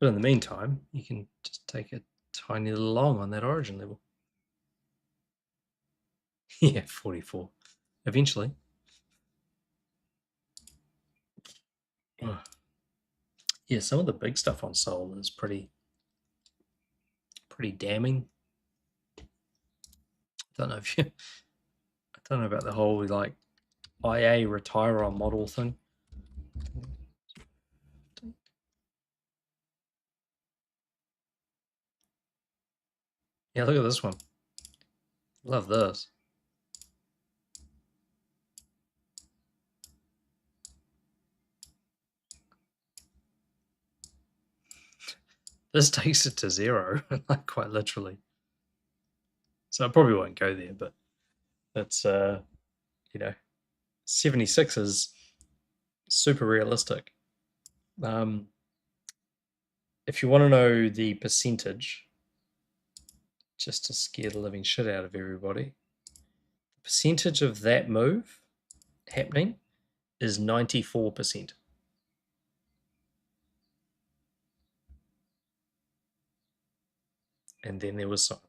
But in the meantime, you can just take a tiny little long on that origin level. Yeah, 44. Eventually. Yeah, some of the big stuff on Sol is pretty damning. I don't know if you I don't know about the whole like IA retire on model thing. Yeah, look at this one. Love this. This takes it to 0, like quite literally. So I probably won't go there, but that's 76 is super realistic. If you want to know the percentage, just to scare the living shit out of everybody, the percentage of that move happening is 94%. And then there was silence.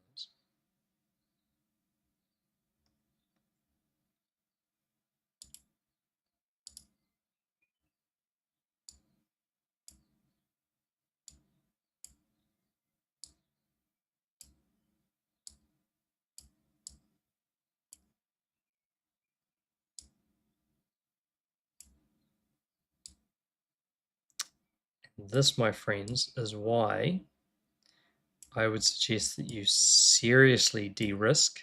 This, my friends, is why I would suggest that you seriously de-risk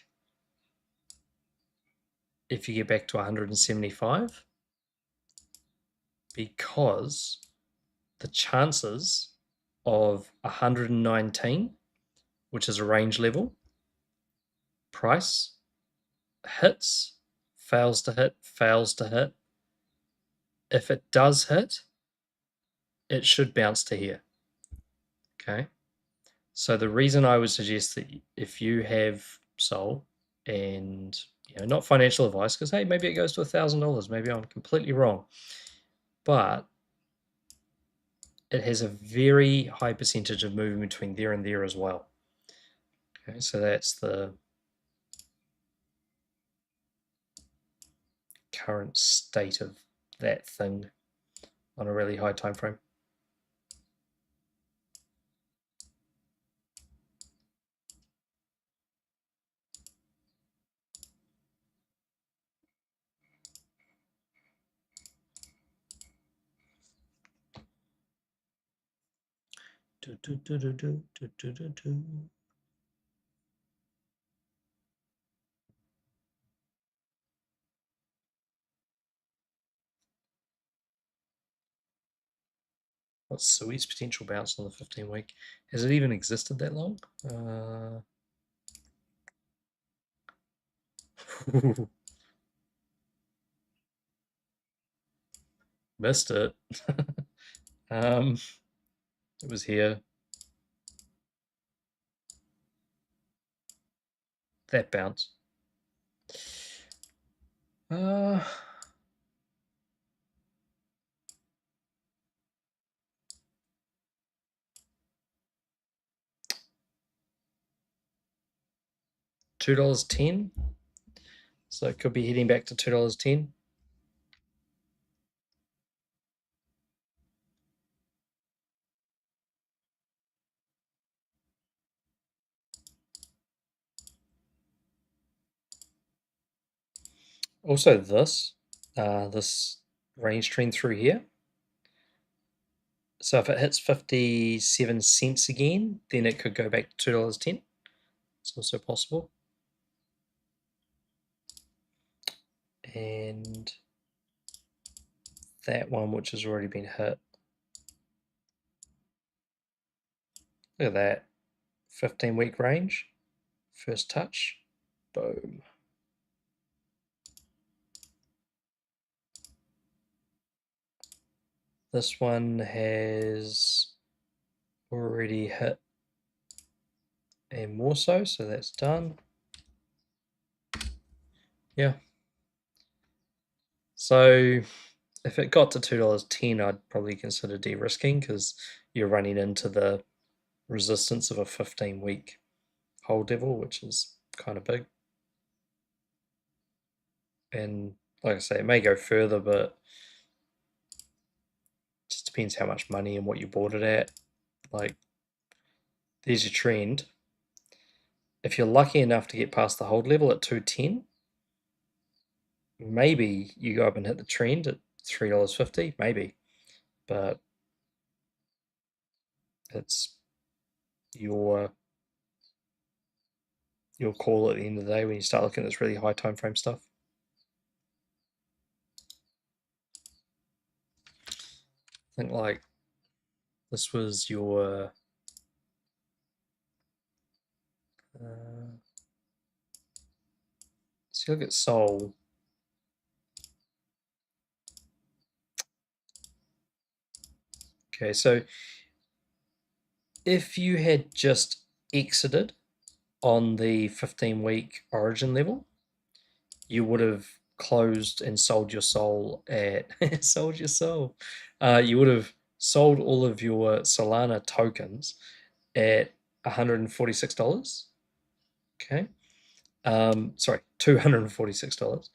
if you get back to 175, because the chances of 119, which is a range level, price hits, fails to hit, fails to hit. If it does hit, it should bounce to here. Okay. So the reason I would suggest that if you have Sol and not financial advice, because hey, maybe it goes to $1,000, maybe I'm completely wrong, but it has a very high percentage of moving between there and there as well. Okay, so that's the current state of that thing on a really high time frame. Do, do, do, do, do, do, do, do, do. What's Sui's potential bounce on the 15-week? Has it even existed that long? Missed it. It was here. That bounce. Uh, $2.10. So it could be heading back to $2.10. Also, this range trend through here. So if it hits 57 cents again, then it could go back to $2.10. It's also possible. And that one, which has already been hit. Look at that. 15-week range. First touch. Boom. This one has already hit and more so that's done. Yeah. So if it got to $2.10, I'd probably consider de-risking because you're running into the resistance of a 15-week hold level, which is kind of big. And like I say, it may go further, but it just depends how much money and what you bought it at. Like, there's your trend. If you're lucky enough to get past the hold level at 210, maybe you go up and hit the trend at $3.50, maybe. But it's your your call at the end of the day when you start looking at this really high time frame stuff. I think like this was your so you look at Sol. Okay, so if you had just exited on the 15-week origin level, you would have closed and sold your soul at sold your soul. You would have sold all of your Solana tokens at $146. Okay. Sorry, $246.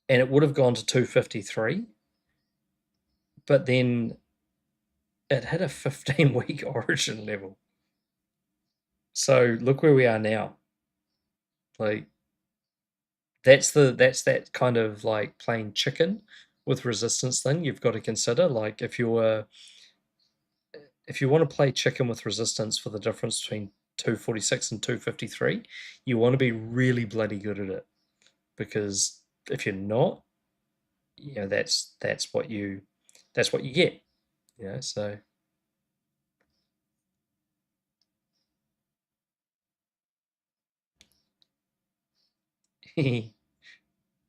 And it would have gone to 253, but then it hit a 15-week origin level. So look where we are now. Like that's that kind of like playing chicken with resistance thing you've got to consider. Like if you want to play chicken with resistance for the difference between 246 and 253, you want to be really bloody good at it. Because if you're not, that's what you get. So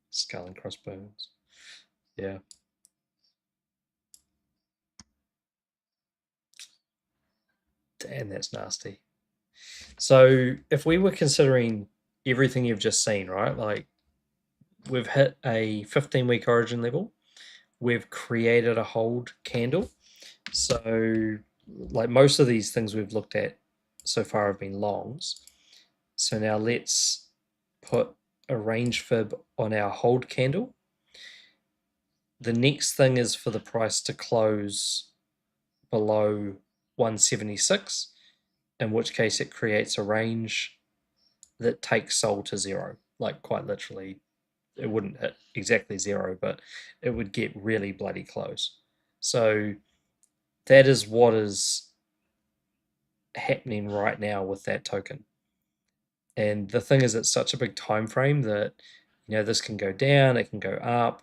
skull and crossbones. Yeah. Damn, that's nasty. So if we were considering everything you've just seen, right? Like we've hit a 15-week origin level, we've created a hold candle. So like most of these things we've looked at so far have been longs. So now let's put a range fib on our hold candle. The next thing is for the price to close below 176, in which case it creates a range that takes Sol to zero. Like quite literally, it wouldn't hit exactly zero, but it would get really bloody close. So that is what is happening right now with that token. And the thing is, it's such a big time frame that this can go down, it can go up.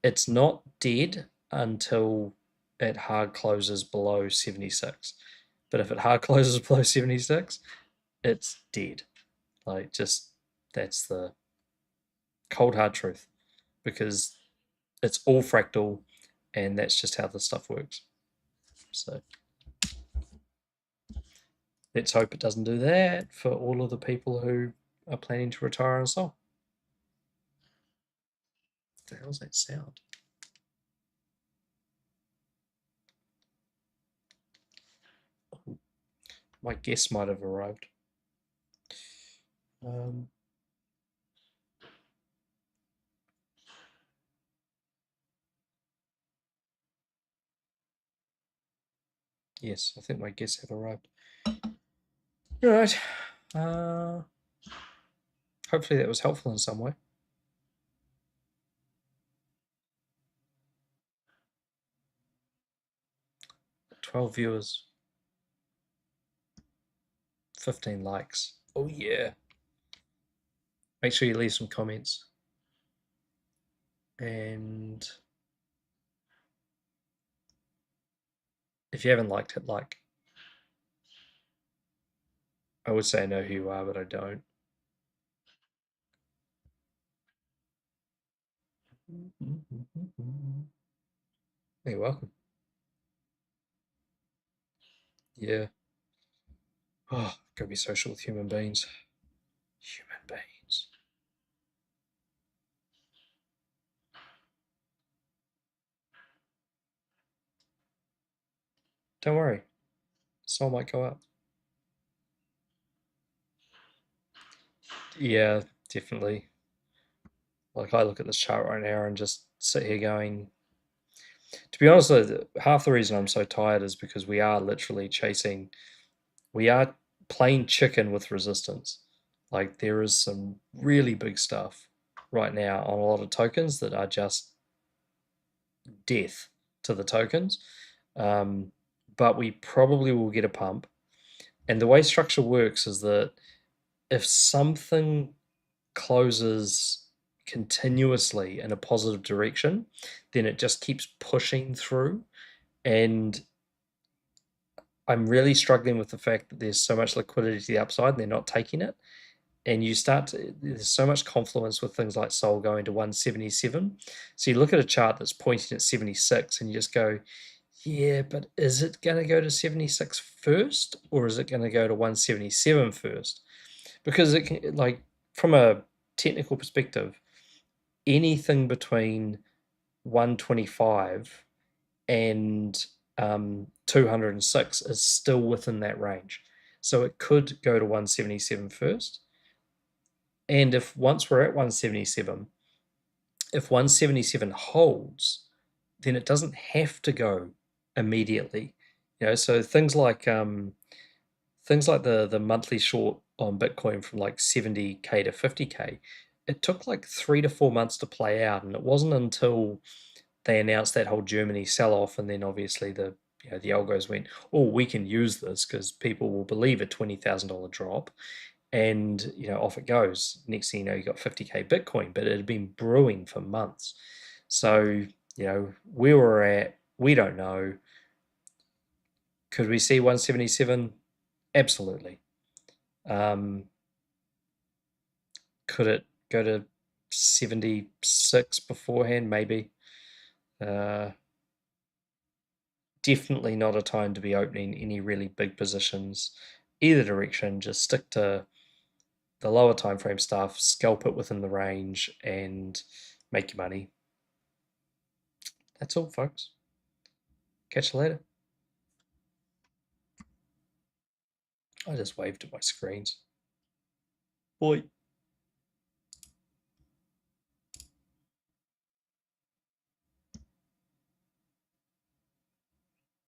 It's not dead until it hard closes below 76. But if it hard closes below 76, it's dead. Like just that's the cold hard truth, because it's all fractal, and that's just how the stuff works. So let's hope it doesn't do that for all of the people who are planning to retire on Sol. What the hell's that sound? My guess might have arrived. Yes, I think my guests have arrived. All right. Hopefully that was helpful in some way. 12 viewers, 15 likes. Oh yeah. Make sure you leave some comments. And if you haven't liked, hit like. I would say I know who you are, but I don't. You're welcome. Yeah. Oh, gotta be social with human beings. Human beings. Don't worry. Soul might go up. Yeah, definitely. Like I look at this chart right now and just sit here going, to be honest, half the reason I'm so tired is because we are literally we are playing chicken with resistance. Like there is some really big stuff right now on a lot of tokens that are just death to the tokens. But we probably will get a pump. And the way structure works is that if something closes continuously in a positive direction, then it just keeps pushing through. And I'm really struggling with the fact that there's so much liquidity to the upside and they're not taking it. And there's so much confluence with things like Sol going to 177. So you look at a chart that's pointing at 76 and you just go, yeah, but is it going to go to 76 first or is it going to go to 177 first? Because it can, like, from a technical perspective, anything between 125 and 206 is still within that range. So it could go to 177 first. And if once we're at 177, if 177 holds, then it doesn't have to go immediately. So things like the monthly short on Bitcoin from like 70K to 50K, it took like 3 to 4 months to play out, and it wasn't until they announced that whole Germany sell-off, and then obviously the algos went, oh, we can use this because people will believe a $20,000 drop, and off it goes. Next thing you know, you got 50K Bitcoin, but it had been brewing for months. So where we're at, we don't know. Could we see 177? Absolutely. Could it go to 76 beforehand? Maybe. Definitely not a time to be opening any really big positions either direction. Just stick to the lower time frame stuff, scalp it within the range, and make your money. That's all, folks. Catch you later. I just waved at my screens. Boy.